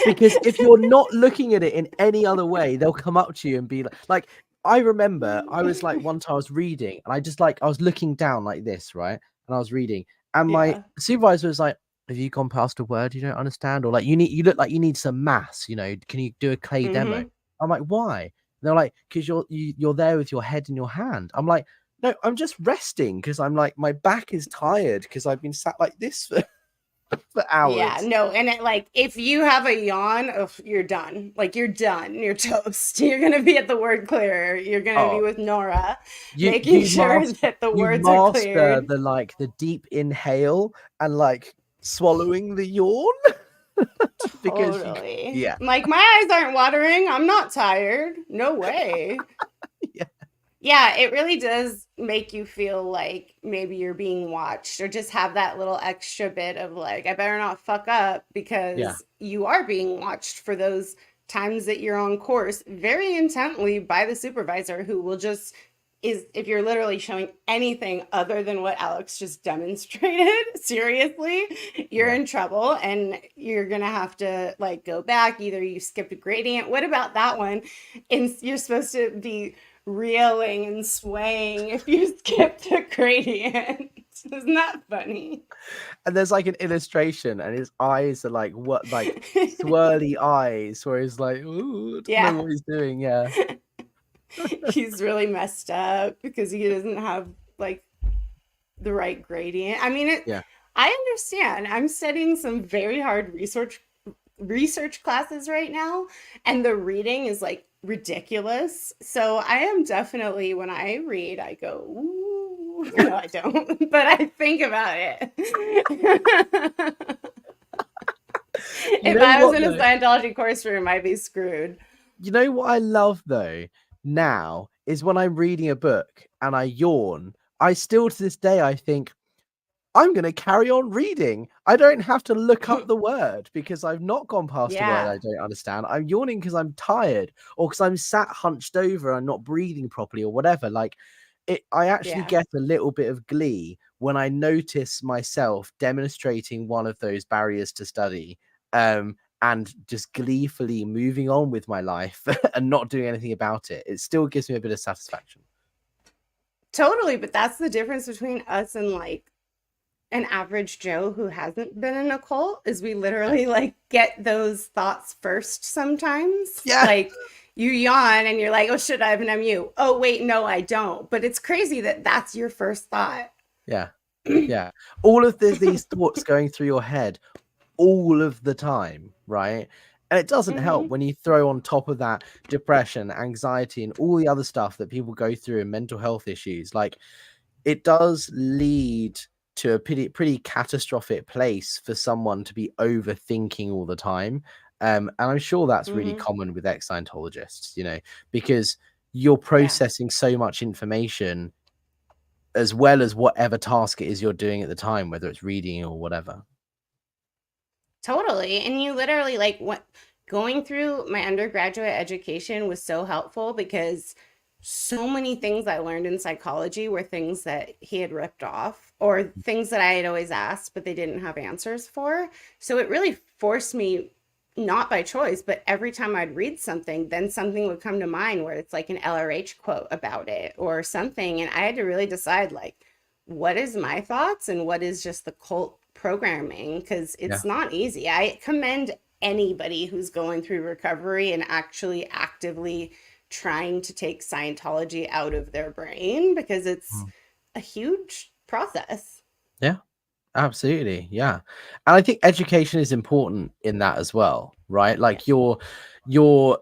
Because if you're not looking at it in any other way, they'll come up to you and be like I remember I was like one time I was reading and I was looking down like this, right? And I was reading, and my Yeah. supervisor was like, have you gone past a word you don't understand? Or like you look like you need some maths, can you do a clay demo? Hmm. I'm like, why? And they're like, because you're there with your head in your hand. I'm like, no, I'm just resting because I'm like my back is tired because I've been sat like this for Yeah, hours. no, and like if you have a yawn, oh, you're done. Like you're done. You're toast. You're gonna be at the word clear. You're gonna be Oh, with Nora, you making you sure master that the you words are master cleared. the deep inhale and like swallowing the yawn because you Totally. yeah. Like my eyes aren't watering. I'm not tired. No way. Yeah. Yeah, it really does make you feel like maybe you're being watched or just have that little extra bit of like, I better not fuck up Yeah. because you are being watched for those times that you're on course very intently by the supervisor who will just is if you're literally showing anything other than what Alex just demonstrated, seriously, you're Yeah. in trouble and you're gonna have to like go back. Either you skipped a gradient. What about that one? And you're supposed to be reeling and swaying if you skip the gradient. Isn't that funny? And there's like an illustration and his eyes are like what, like swirly eyes where he's like, ooh, I don't know Yeah, what he's doing. Yeah. he's really messed up because he doesn't have like the right gradient. I mean, Yeah. I understand. I'm studying some very hard research classes right now, and the reading is like ridiculous. So I am definitely when I read, I go, ooh. No, I don't, but I think about it. You If know I was what in a though? Scientology course room, I'd be screwed. You know what I love though now is when I'm reading a book and I yawn, I still to this day I think, I'm going to carry on reading. I don't have to look up the word because I've not gone past a word Yeah. I don't understand. I'm yawning because I'm tired or because I'm sat hunched over and not breathing properly or whatever. Like I actually Yeah. get a little bit of glee when I notice myself demonstrating one of those barriers to study, and just gleefully moving on with my life and not doing anything about it. It still gives me a bit of satisfaction. Totally, but that's the difference between us and like an average Joe who hasn't been in a cult is we Yeah. literally like get those thoughts first sometimes. Yeah. Like you yawn and you're like, oh, should I have an MU? Oh, wait, no, I don't. But it's crazy that that's your first thought. Yeah. Yeah. All of these thoughts going through your head all of the time, right? And it doesn't help Hmm. when you throw on top of that depression, anxiety, and all the other stuff that people go through and mental health issues. Like, it does lead to a pretty catastrophic place for someone to be overthinking all the time. And I'm sure that's really Hmm. common with ex-Scientologists, because you're Yeah. processing so much information as well as whatever task it is you're doing at the time, whether it's reading or whatever. Totally. And you literally like what going through my undergraduate education was so helpful because so many things I learned in psychology were things that he had ripped off or things that I had always asked, but they didn't have answers for. So it really forced me, not by choice, but every time I'd read something, then something would come to mind where it's like an LRH quote about it or something. And I had to really decide like, what is my thoughts and what is just the cult programming? Because Yeah. it's not easy. I commend anybody who's going through recovery and actually actively trying to take Scientology out of their brain because it's Mm. a huge process. Yeah. Absolutely, yeah. And I think education is important in that as well, right? Yeah. Like you're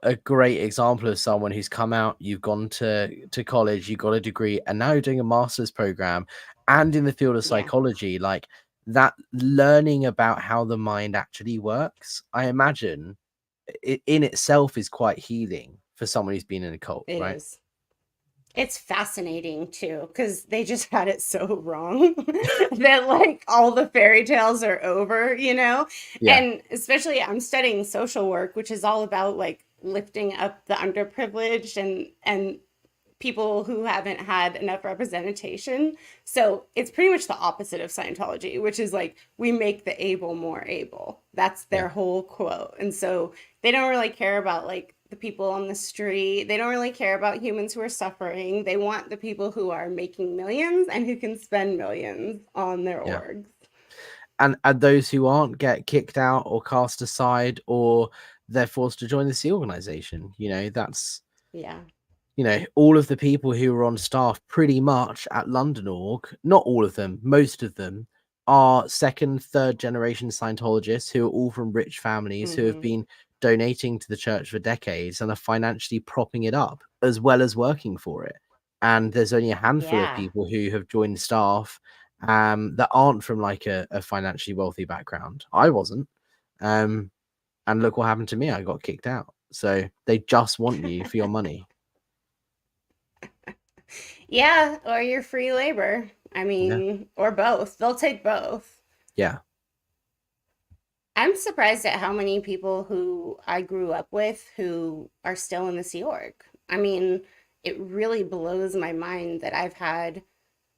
a great example of someone who's come out, you've gone to college, you got a degree, and now you're doing a master's program and in the field of Yeah. psychology, like that learning about how the mind actually works, I imagine it in itself is quite healing for someone who's been in a cult, It right? is. It's fascinating too, because they just had it so wrong that like all the fairy tales are over, you know? Yeah, And especially I'm studying social work, which is all about like lifting up the underprivileged and people who haven't had enough representation. So it's pretty much the opposite of Scientology, which is like we make the able more able. That's yeah, their whole quote. And so they don't really care about like the people on the street. They don't really care about humans who are suffering. They want the people who are making millions and who can spend millions on their yeah. orgs. And those who aren't get kicked out or cast aside or they're forced to join the sea organization. That's Yeah. all of the people who are on staff pretty much at London org, not all of them, most of them are second, third generation Scientologists who are all from rich families who have Mm-hmm. been donating to the church for decades and are financially propping it up as well as working for it. And there's only a handful of Yeah. people who have joined staff that aren't from like a financially wealthy background. I wasn't. Um, and look what happened to me. I got kicked out. So they just want you for your money. Yeah, or your free labor. I Yeah. mean, or both. They'll take both. Yeah. I'm surprised at how many people who I grew up with who are still in the Sea Org. I mean, it really blows my mind that I've had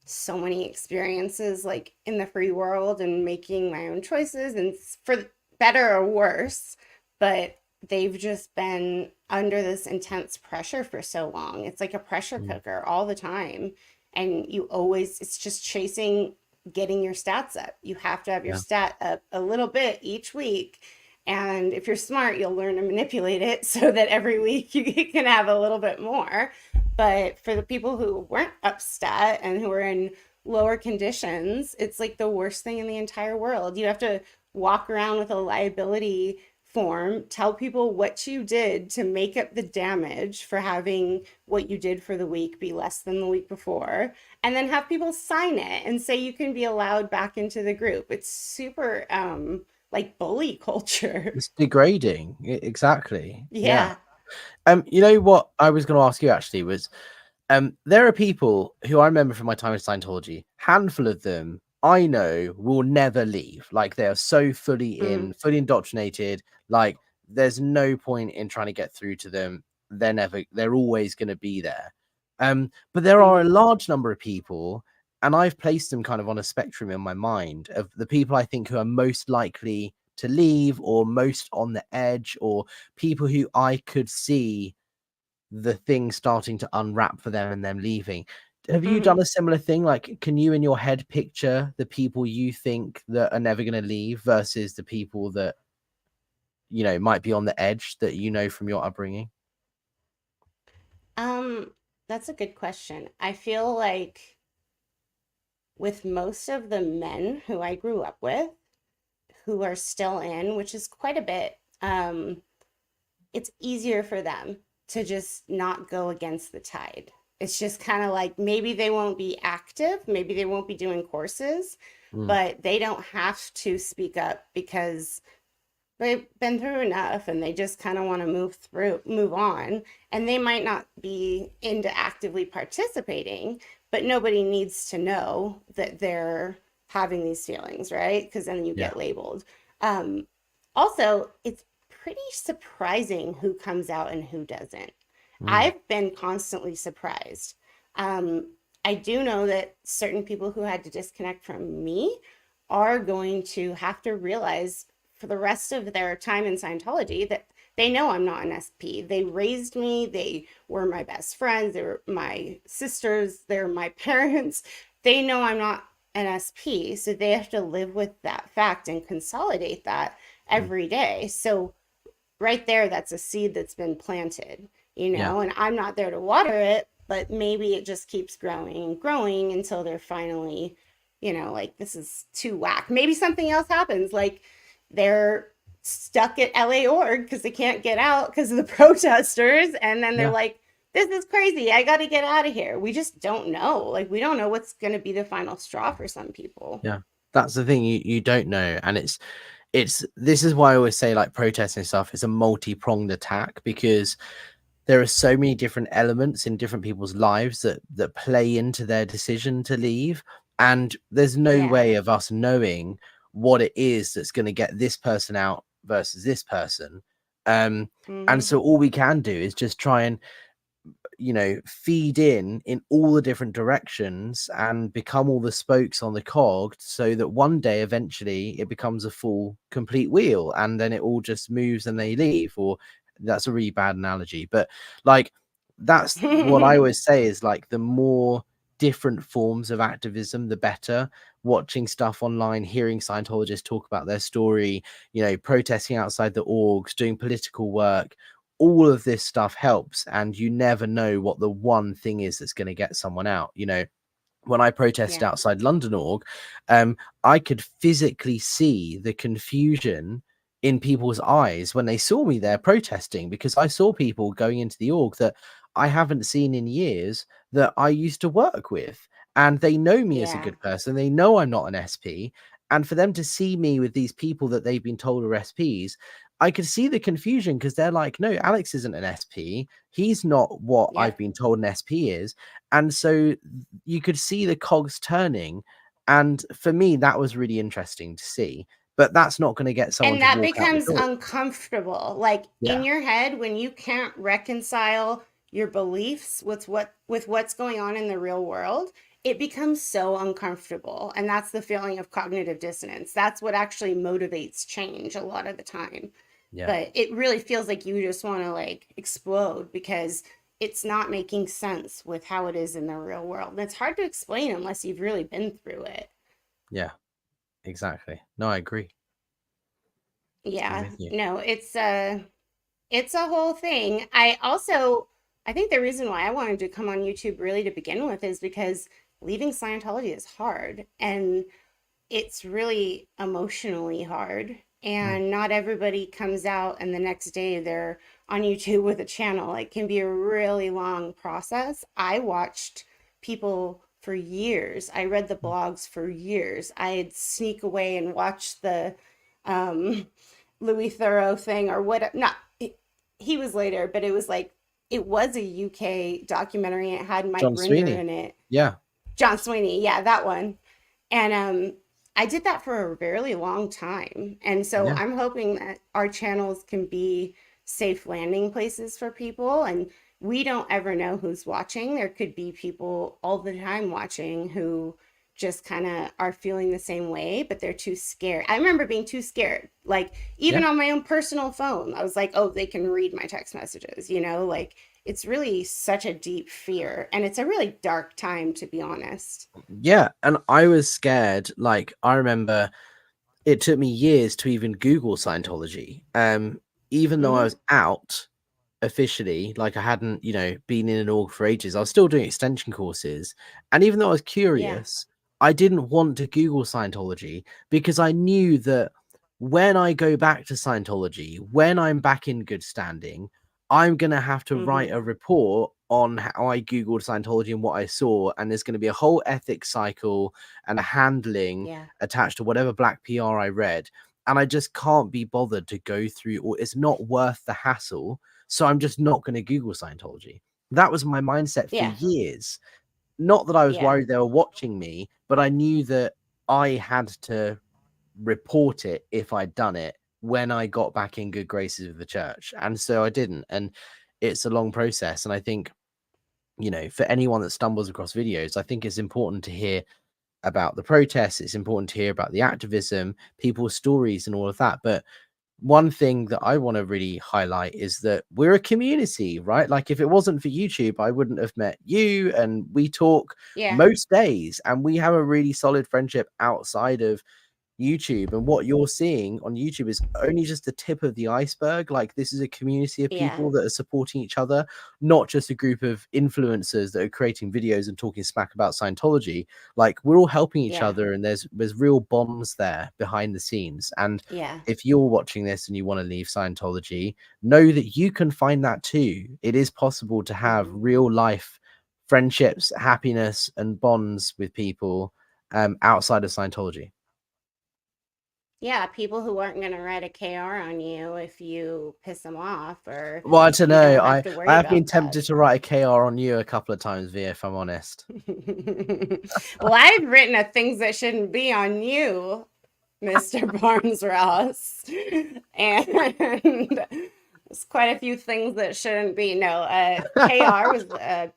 so many experiences like in the free world and making my own choices and for better or worse, but they've just been under this intense pressure for so long. It's like a pressure Mm. cooker all the time. And you always, it's just chasing getting your stats up. You have to have your Yeah. stat up a little bit each week. And if you're smart, you'll learn to manipulate it so that every week you can have a little bit more. But for the people who weren't up stat and who were in lower conditions, it's like the worst thing in the entire world. You have to walk around with a liability form, tell people what you did to make up the damage for having what you did for the week be less than the week before, and then have people sign it and say you can be allowed back into the group. It's super like bully culture. It's degrading. Exactly. Yeah. Yeah. You know what I was going to ask you actually was, there are people who I remember from my time in Scientology, handful of them I know will never leave. Like they are so Mm, fully indoctrinated. Like there's no point in trying to get through to them. They're always going to be there. But there are a mhm, large number of people, and I've placed them kind of on a spectrum in my mind of the people I think who are most likely to leave or most on the edge, or people who I could see the thing starting to unwrap for them and them leaving. Have you done mhm. a similar thing? Like, can you in your head picture the people you think that are never going to leave versus the people that, might be on the edge that from your upbringing? Um, that's a good question. I feel like with most of the men who I grew up with who are still in, which is quite a bit, it's easier for them to just not go against the tide. It's just kind of like maybe they won't be active, maybe they won't be doing courses, Mm, but they don't have to speak up because they've been through enough and they just kind of want to move on. And they might not be into actively participating, but nobody needs to know that they're having these feelings, right? Because then you yeah. get labeled. Um, Also, it's pretty surprising who comes out and who doesn't. Mm, I've been constantly surprised. Um, I do know that certain people who had to disconnect from me are going to have to realize for the rest of their time in Scientology that they know I'm not an SP. They raised me, they were my best friends, they were my sisters, they're my parents. They know I'm not an SP, so they have to live with that fact and consolidate that mm, every day. So right there, that's a seed that's been planted, yeah. and I'm not there to water it, but maybe it just keeps growing and growing until they're finally, like this is too whack. Maybe something else happens, like they're stuck at LA org because they can't get out because of the protesters, and then they're Yeah. like, this is crazy. I got to get out of here. We just don't know. Like, we don't know what's going to be the final straw for some people. Yeah. That's the thing, you don't know. And it's this is why I always say like protesting stuff is a multi-pronged attack, because there are so many different elements in different people's lives that play into their decision to leave, and there's no Yeah. way of us knowing what it is that's going to get this person out versus this person. And Hmm. so all we can do is just try and feed in all the different directions and become all the spokes on the cog, so that one day eventually it becomes a full complete wheel and then it all just moves and they leave. Or that's a really bad analogy, but like that's what I always say is like the more different forms of activism the better. Watching stuff online, hearing Scientologists talk about their story, protesting outside the orgs, doing political work, all of this stuff helps, and you never know what the one thing is that's going to get someone out. When I protested Yeah. outside London org, I could physically see the confusion in people's eyes when they saw me there protesting, because I saw people going into the org that I haven't seen in years, that I used to work with, and they know me as a Yeah. good person. They know I'm not an SP. And for them to see me with these people that they've been told are SPs, I could see the confusion, because they're like, no, Alex isn't an SP. He's not what I've Yep. been told an SP is. And so you could see the cogs turning. And for me, that was really interesting to see. But that's not going to get someone And to that walk out the becomes door. uncomfortable. Like in Yeah. your head, when you can't reconcile your beliefs with what's going on in the real world, it becomes so uncomfortable. And that's the feeling of cognitive dissonance. That's what actually motivates change a lot of the time. Yeah. But it really feels like you just want to like explode because it's not making sense with how it is in the real world. And it's hard to explain unless you've really been through it. Yeah. Exactly. No, I agree. I'm Yeah, with you. no, it's a whole thing. I think the reason why I wanted to come on YouTube really to begin with is because leaving Scientology is hard and it's really emotionally hard. Mm, And not everybody comes out and the next day they're on YouTube with a channel. It can be a really long process. I watched people for years. I read the mm. blogs for years. I'd sneak away and watch the um, Louis Theroux thing or what. Not he was later, but it was like it was a UK documentary. And it had Mike John Rinder Sweeney. in it. Yeah. John Sweeney, yeah, that one. And I did that for a really long time. And so Yeah. I'm hoping that our channels can be safe landing places for people. And we don't ever know who's watching. There could be people all the time watching who just kind of are feeling the same way, but they're too scared. I remember being too scared. Like, even Yeah. on my own personal phone, I was like, oh, they can read my text messages, like it's really such a deep fear. And it's a really dark time, to be honest. Yeah. And I was scared. Like, I remember it took me years to even Google Scientology. Even though I Hmm. was out officially, like I hadn't, been in an org for ages, I was still doing extension courses. And even though I was Yeah. curious, I didn't want to Google Scientology because I knew that when I go back to Scientology, when I'm back in good standing, I'm going to have to write Hmm. a report on how I Googled Scientology and what I saw. And there's going to be a whole ethics cycle and a handling Yeah. attached to whatever black PR I read. And I just can't be bothered to go through, or it's not worth the hassle. So I'm just not going to Google Scientology. That was my mindset for Yeah. years. Not that I was Yeah. worried they were watching me, but I knew that I had to report it if I'd done it when I got back in good graces with the church. And so I didn't. And it's a long process. And I think, for anyone that stumbles across videos, I think it's important to hear about the protests. It's important to hear about the activism, people's stories, and all of that. But one thing that I want to really highlight is that we're a community, right? Like, if it wasn't for YouTube, I wouldn't have met you, and we talk Yeah. most days, and we have a really solid friendship outside of YouTube. And what you're seeing on YouTube is only just the tip of the iceberg. Like, this is a community of Yeah. people that are supporting each other, not just a group of influencers that are creating videos and talking smack about Scientology. Like, we're all helping each Yeah. other, and there's real bonds there behind the scenes. And Yeah. if you're watching this and you want to leave Scientology, know that you can find that too. It is possible to have Hmm. real life friendships, happiness, and bonds with people outside of Scientology. Yeah. People who aren't going to write a KR on you if you piss them off, or Well, I don't you know. don't have I to I worry have been about that. tempted to write a KR on you a couple of times, Via, if I'm honest. Well, I've written a things that shouldn't be on you, Mr. Barnes Ross. And there's quite a few things that shouldn't be. No, KR was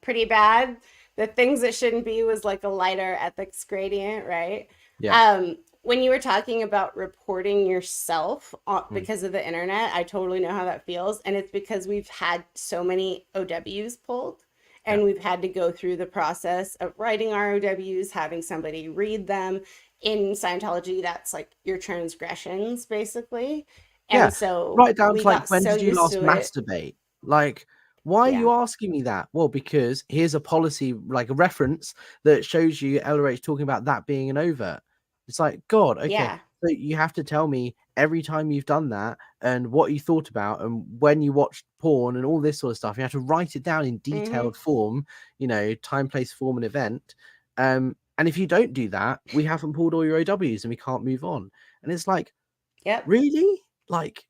pretty bad. The things that shouldn't be was like a lighter ethics gradient, right? Yeah. When you were talking about reporting yourself Mm. because of the internet, I totally know how that feels. And it's because we've had so many OWs pulled, Yeah. and we've had to go through the process of writing our OWs, having somebody read them. In Scientology, that's like your transgressions, basically. And Yeah. so Right down we to, like, got when so did you used last to it. masturbate? Like, why are Yeah. you asking me that? Well, because here's a policy, like a reference that shows you LRH talking about that being an overt. It's like, God, okay. Yeah. So you have to tell me every time you've done that and what you thought about and when you watched porn and all this sort of stuff. You have to write it down in Hmm. detailed form, time, place, form, and event. And if you don't do that, we haven't pulled all your OWs and we can't move on. And it's like, Yep. really? Like,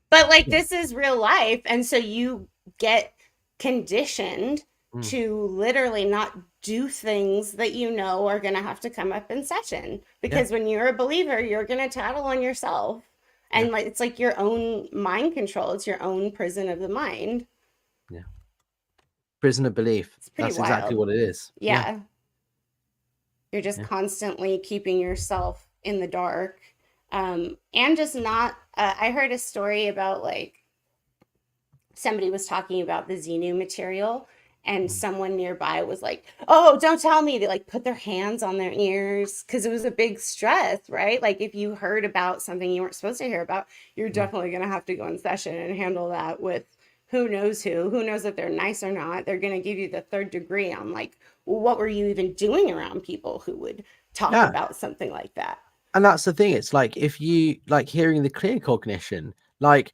But like yeah. this is real life. And so you get conditioned Mm, to literally not do things that you know are going to have to come up in session. yeah, Because when you're a believer, you're going to tattle on yourself. yeah, And like it's like your own mind control, it's your own prison of the mind. yeah. Prison of belief. It's pretty That's exactly wild. what it is. Yeah, Yeah. You're just yeah. constantly keeping yourself in the dark. And just not, I heard a story about like somebody was talking about the Xenu material, and Mm, someone nearby was like, "Oh, don't tell me." They like put their hands on their ears because it was a big stress, right? Like if you heard about something you weren't supposed to hear about, you're mm. definitely going to have to go in session and handle that with who knows who. Who knows if they're nice or not? They're going to give you the third degree on like, well, what were you even doing around people who would talk Yeah, about something like that? and that's the thing. It's like, if you like hearing the clear cognition, like,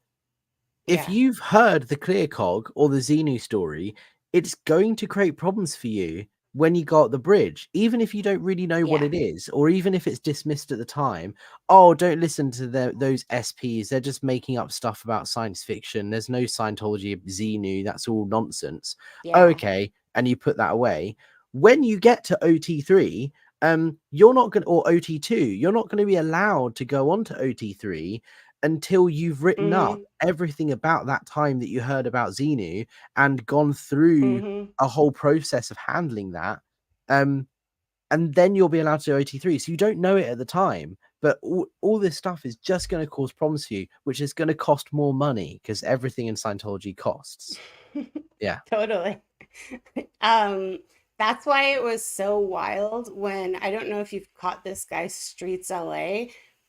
if Yeah. you've heard the clear cog or the Xenu story, it's going to create problems for you when you go up the bridge, even if you don't really know what Yeah. it is, or even if it's dismissed at the time. Oh, don't listen to those SPs. They're just making up stuff about science fiction. There's no Scientology of Xenu. That's all nonsense. Yeah. Okay. And you put that away. When you get to OT3, you're not going, or OT2, you're not going to be allowed to go on to OT3 until you've written up Mm-hmm. everything about that time that you heard about Xenu and gone through Mm-hmm. a whole process of handling that. And then you'll be allowed to do OT3. So you don't know it at the time, but all this stuff is just going to cause problems for you, which is going to cost more money because everything in Scientology costs. Yeah. Totally. Um, that's why it was so wild when I don't know if you've caught this guy Streets LA,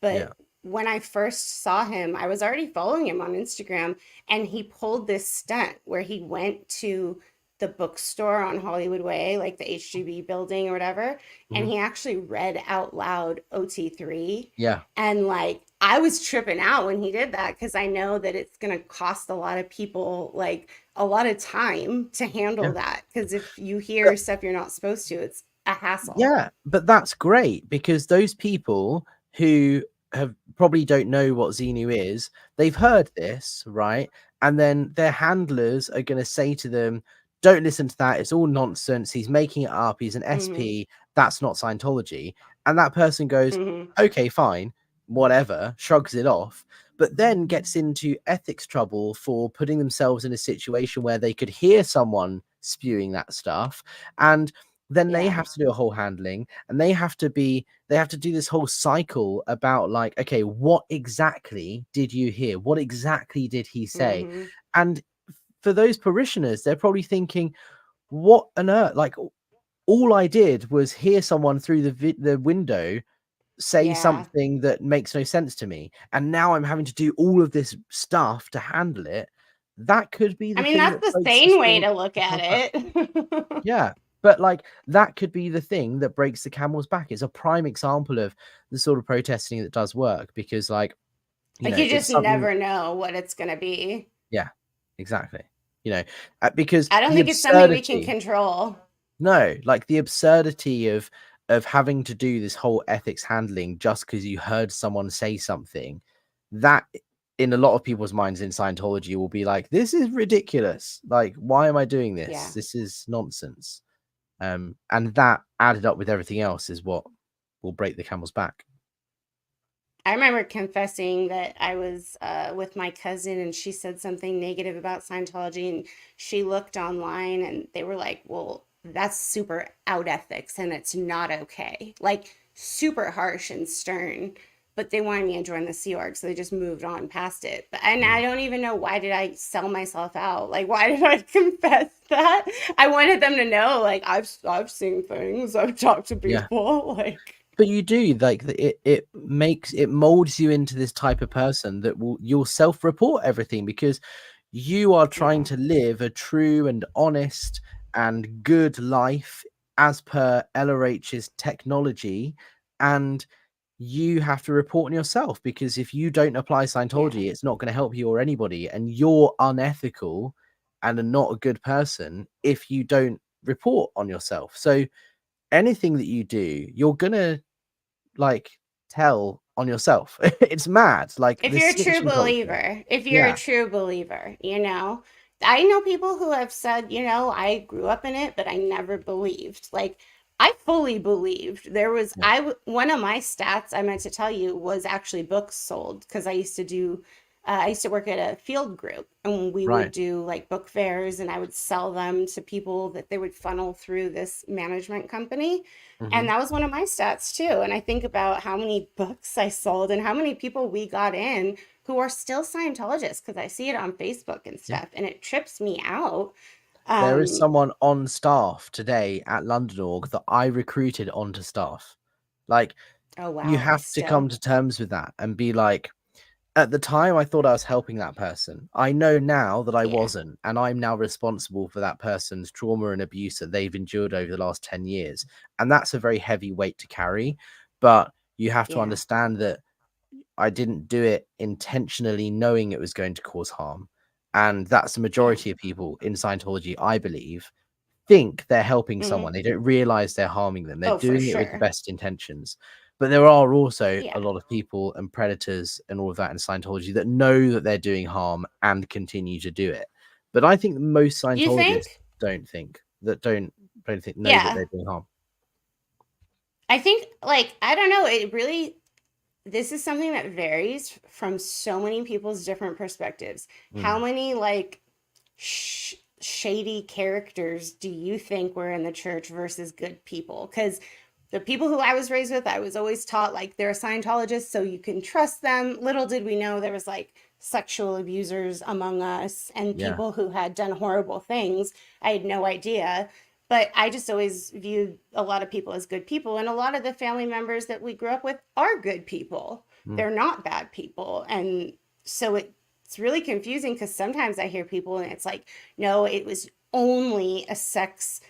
Yeah. but when I first saw him, I was already following him on Instagram, and he pulled this stunt where he went to the bookstore on Hollywood Way, like the HGB building or whatever, and Mhm. he actually read out loud OT3. Yeah. And like I was tripping out when he did that because I know that it's going to cost a lot of people like a lot of time to handle Yeah. that. Because if you hear stuff you're not supposed to, it's a hassle. Yeah, but that's great because those people who have probably don't know what Xenu is, they've heard this, right? And then their handlers are going to say to them, don't listen to that. It's all nonsense. He's making it up. He's an Hmm. SP. That's not Scientology. And that person goes, Hmm. okay, fine, whatever, shrugs it off, but then gets into ethics trouble for putting themselves in a situation where they could hear someone spewing that stuff. And then they Yeah. have to do a whole handling, and they have to do this whole cycle about like, okay, what exactly did you hear, what exactly did he say? Hmm. And for those parishioners, they're probably thinking, what on earth, like, all I did was hear someone through the window say Yeah. something that makes no sense to me, and now I'm having to do all of this stuff to handle it. That could be I the mean, thing that's that the breaks the sane way straw to look the at camel's back. it. Yeah, but like that could be the thing that breaks the camel's back. It's a prime example of the sort of protesting that does work because, like, Like you just it's something. never know what it's going to be. Yeah, exactly. You know, because I don't the think it's something we can absurdity. control. No, like the absurdity of having to do this whole ethics handling just because you heard someone say something that in a lot of people's minds in Scientology will be like, this is ridiculous. Like, why am I doing this? Yeah. This is nonsense. And that added up with everything else is what will break the camel's back. I remember confessing that I was with my cousin and she said something negative about Scientology, and she looked online and they were like, well, that's super out ethics and it's not okay. Like super harsh and stern. But they wanted me to join the Sea Org, so they just moved on past it. But and Mm. I don't even know, why did I sell myself out? Like why did I confess that? I wanted them to know, like I've seen things, I've talked to Yeah. people, like But you do, like, it molds you into this type of person that you'll self-report everything because you are trying yeah. to live a true and honest and good life as per LRH's technology, and you have to report on yourself because if you don't apply Yeah. Scientology, it's not going to help you or anybody, and you're unethical and are not a good person if you don't report on yourself. So anything that you do, you're gonna like tell on yourself. It's mad, like If the you're a true snitching culture. believer, if you're a Yeah, true believer, I know people who have said, I grew up in it, but I never believed. Like, I fully believed. yeah, One of my stats I meant to tell you was actually books sold because I used to work at a field group and we would right. do like book fairs and I would sell them to people that they would funnel through this management company. And Hmm. that was one of my stats too. And I think about how many books I sold and how many people we got in who are still Scientologists because I see it on Facebook and Yeah. stuff, and it trips me out. There is Um, someone on staff today at London Org that I recruited onto staff. Like, oh you wow, have to come still, to terms with that and be like, at the time, I thought I was helping that person. I know now that I yeah, wasn't, and I'm now responsible for that person's trauma and abuse that they've endured over the last 10 years. And that's a very heavy weight to carry. But you have to yeah, understand that I didn't do it intentionally, knowing it was going to cause harm. And that's the yeah. majority of people in Scientology, I believe, think they're helping someone. Hmm. They don't realize they're harming them. They're Oh, for doing it with the sure. best intentions. But there are also a Yeah. lot of people and predators and all of that in Scientology that know that they're doing harm and continue to do it. But I think that most Do you Scientologists think? don't think that don't think know that Yeah. they're doing harm. I think, like, I don't know, it really, this is something that varies from so many people's different perspectives. How Mm. many, like, shady characters do you think were in the church versus good people? Because the people who I was raised with, I was always taught like they're Scientologists, so you can trust them. Little did we know there was like sexual abusers among us and Yeah. people who had done horrible things. I had no idea. But I just always viewed a lot of people as good people. And a lot of the family members that we grew up with are good people. Mm. They're not bad people. And so it's really confusing because sometimes I hear people and it's like, no, it was only a sex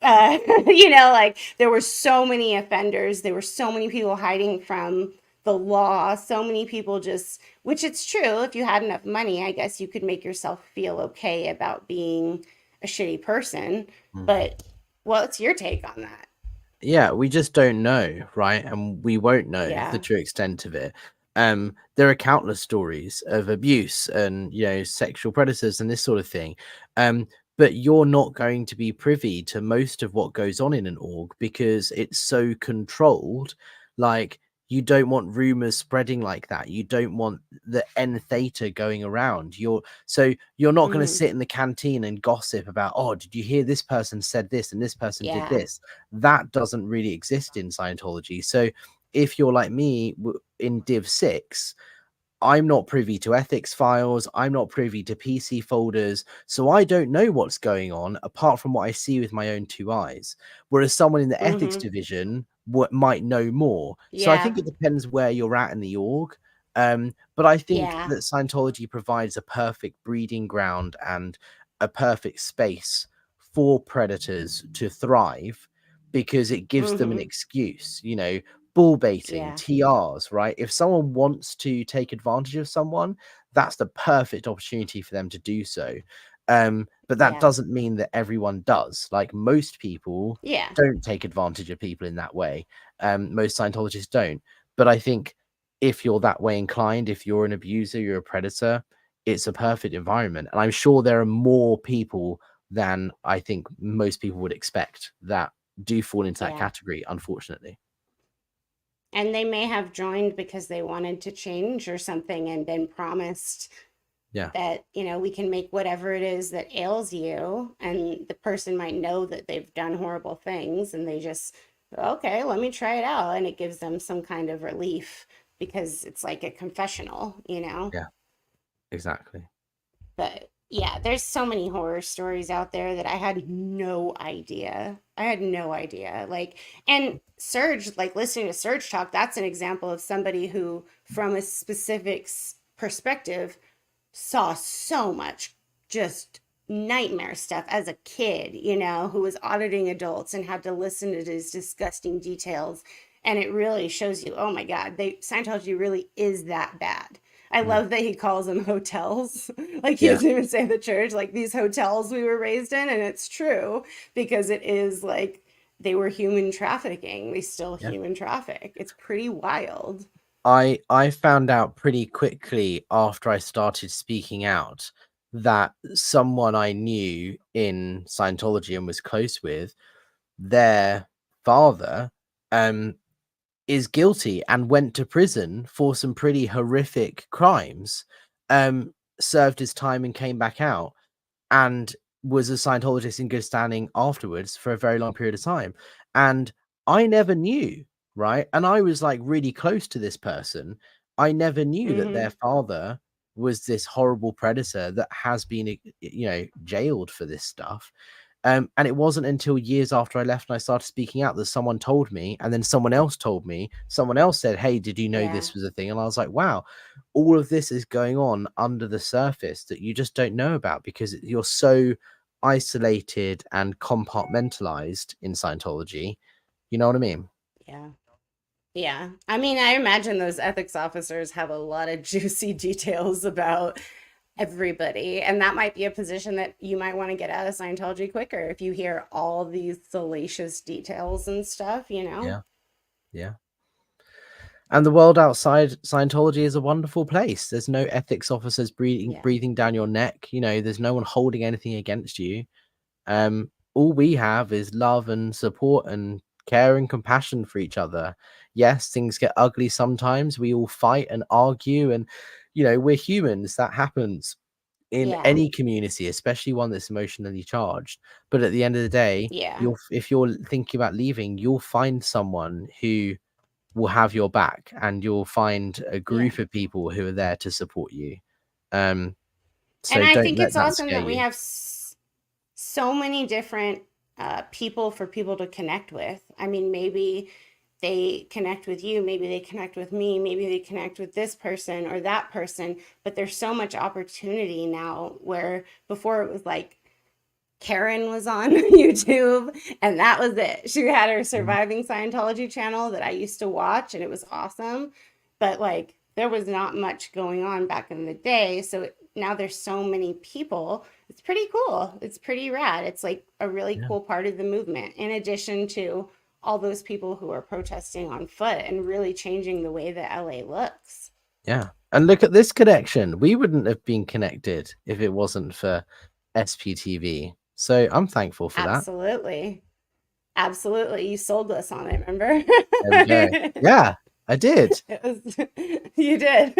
like there were so many offenders, there were so many people hiding from the law, so many people just, which it's true, if you had enough money, I guess you could make yourself feel okay about being a shitty person. Mm. But what's your take on that? Yeah, we just don't know, right? And we won't know the Yeah. true extent of it. There are countless stories of abuse and, sexual predators and this sort of thing. But you're not going to be privy to most of what goes on in an org because it's so controlled. Like, you don't want rumors spreading like that. You don't want the N theta going around. You're not going to Hmm. sit in the canteen and gossip about, oh, did you hear this person said this and this person did Yeah. this? That doesn't really exist in Scientology. So if you're like me in Div 6, I'm not privy to ethics files. I'm not privy to PC folders. So I don't know what's going on apart from what I see with my own two eyes. Whereas someone in the ethics Hmm. division might know more. So I think Yeah. it depends where you're at in the org. But I think Yeah. that Scientology provides a perfect breeding ground and a perfect space for predators to thrive because it gives them an Hmm. excuse, bull baiting, Yeah. TRs, right? If someone wants to take advantage of someone, that's the perfect opportunity for them to do so. But that Yeah. doesn't mean that everyone does. Like, most people Yeah. don't take advantage of people in that way. Most Scientologists don't. But I think if you're that way inclined, if you're an abuser, you're a predator, it's a perfect environment. And I'm sure there are more people than I think most people would expect that do fall into that Yeah. category, unfortunately. And they may have joined because they wanted to change or something and been promised Yeah. that, we can make whatever it is that ails you. And the person might know that they've done horrible things and they just, okay, let me try it out. And it gives them some kind of relief because it's like a confessional. Yeah, exactly. But yeah, there's so many horror stories out there that I had no idea. I had no idea. Like, and Serge, like listening to Serge talk, that's an example of somebody who, from a specific perspective, saw so much just nightmare stuff as a kid, who was auditing adults and had to listen to these disgusting details. And it really shows you, oh my God, Scientology really is that bad. I Mm. love that he calls them hotels. Like he Yeah, doesn't even say the church, like these hotels we were raised in. And it's true because it is like they were human trafficking. They still yeah. human traffic. It's pretty wild. I found out pretty quickly after I started speaking out that someone I knew in Scientology and was close with, their father, um, is guilty and went to prison for some pretty horrific crimes. Served his time and came back out, and was a Scientologist in good standing afterwards for a very long period of time. And I never knew, right? And I was like really close to this person. I never knew that their Hmm. father was this horrible predator that has been, jailed for this stuff. And it wasn't until years after I left and I started speaking out that someone told me, and then someone else told me, someone else said, "Hey, did you know Yeah. this was a thing?" And I was like, wow, all of this is going on under the surface that you just don't know about because you're so isolated and compartmentalized in Scientology. You know what I mean? Yeah. Yeah. I mean, I imagine those ethics officers have a lot of juicy details about everybody. And that might be a position that you might want to get out of Scientology quicker if you hear all these salacious details and stuff. Yeah, yeah. And the world outside Scientology is a wonderful place. There's no ethics officers Yeah. breathing down your neck. There's no one holding anything against you. All we have is love and support and care and compassion for each other. Yes, things get ugly sometimes. We all fight and argue, and we're humans. That happens in Yeah. any community, especially one that's emotionally charged. But at the end of the day, Yeah. if you're thinking about leaving, you'll find someone who will have your back, and you'll find a Yeah. group of people who are there to support you. And So I don't think let it's that awesome scare that we you. have so many different people for people to connect with. I mean, maybe they connect with you, maybe they connect with me, maybe they connect with this person or that person, but there's so much opportunity now, where before it was like Karen was on YouTube and that was it. She had her Mhm. Surviving Scientology channel that I used to watch and it was awesome. But like there was not much going on back in the day. So now there's so many people. It's pretty cool. It's pretty rad. It's like a really Yeah. cool part of the movement, in addition to all those people who are protesting on foot and really changing the way that LA looks. Yeah. And look at this connection. We wouldn't have been connected if it wasn't for SPTV. So I'm thankful for that. Absolutely. Absolutely. You sold us on it, remember? There we go. Yeah, I did. It was, you did.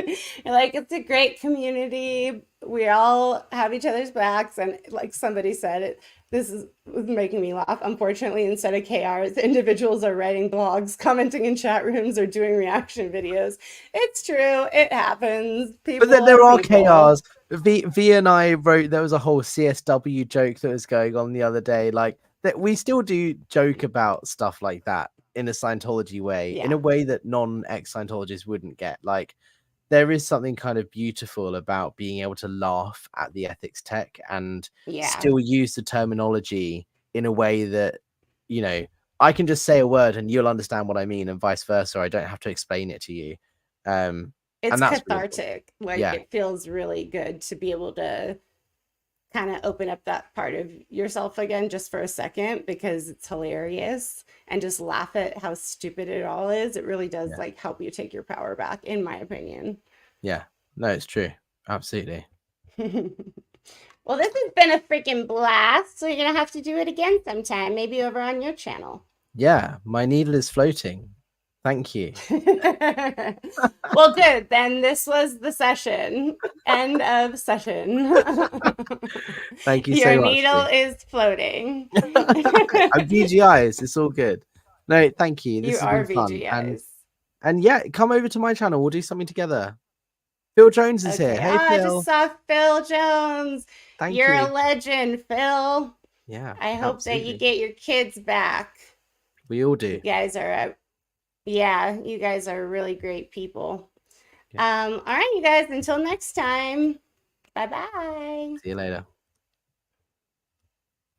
You're like, it's a great community. We all have each other's backs. And like somebody said, was making me laugh. Unfortunately, instead of KRs, individuals are writing blogs, commenting in chat rooms, or doing reaction videos. It's true. It happens. But People then there are are people. KRs. V and I wrote, there was a whole CSW joke that was going on the other day. Like that, we still do joke about stuff like that in a Scientology way, in Yeah. a way that non-ex Scientologists wouldn't get. Like there is something kind of beautiful about being able to laugh at the ethics tech and Yeah. still use the terminology in a way that, I can just say a word and you'll understand what I mean, and vice versa. I don't have to explain it to you. And It's that's really cool. cathartic. Like Yeah. it feels really good to be able to kind of open up that part of yourself again just for a second, because it's hilarious, and just laugh at how stupid it all is. It really does Yeah. like help you take your power back, in my opinion. Yeah. No, it's true. Absolutely. Well, this has been a freaking blast. So you're gonna have to do it again sometime, maybe over on your channel. Yeah. My needle is floating. Thank you. Well, good. Then this was the session. End of session. Thank you Your so much, needle Lee. is floating. I'm VGIs. It's all good. No, thank you. This You has are been fun. And VGIs. yeah, come over to my channel. We'll do something together. Phil Jones is here. Okay. Hey, Oh, I just Phil. saw Phil Jones. Thank You're a you. legend, Phil. Yeah, I hope that you absolutely. get your kids back. We all You do. guys are yeah, you guys are really great people. Yeah. All right, you guys, until next time. Bye-bye. See you later.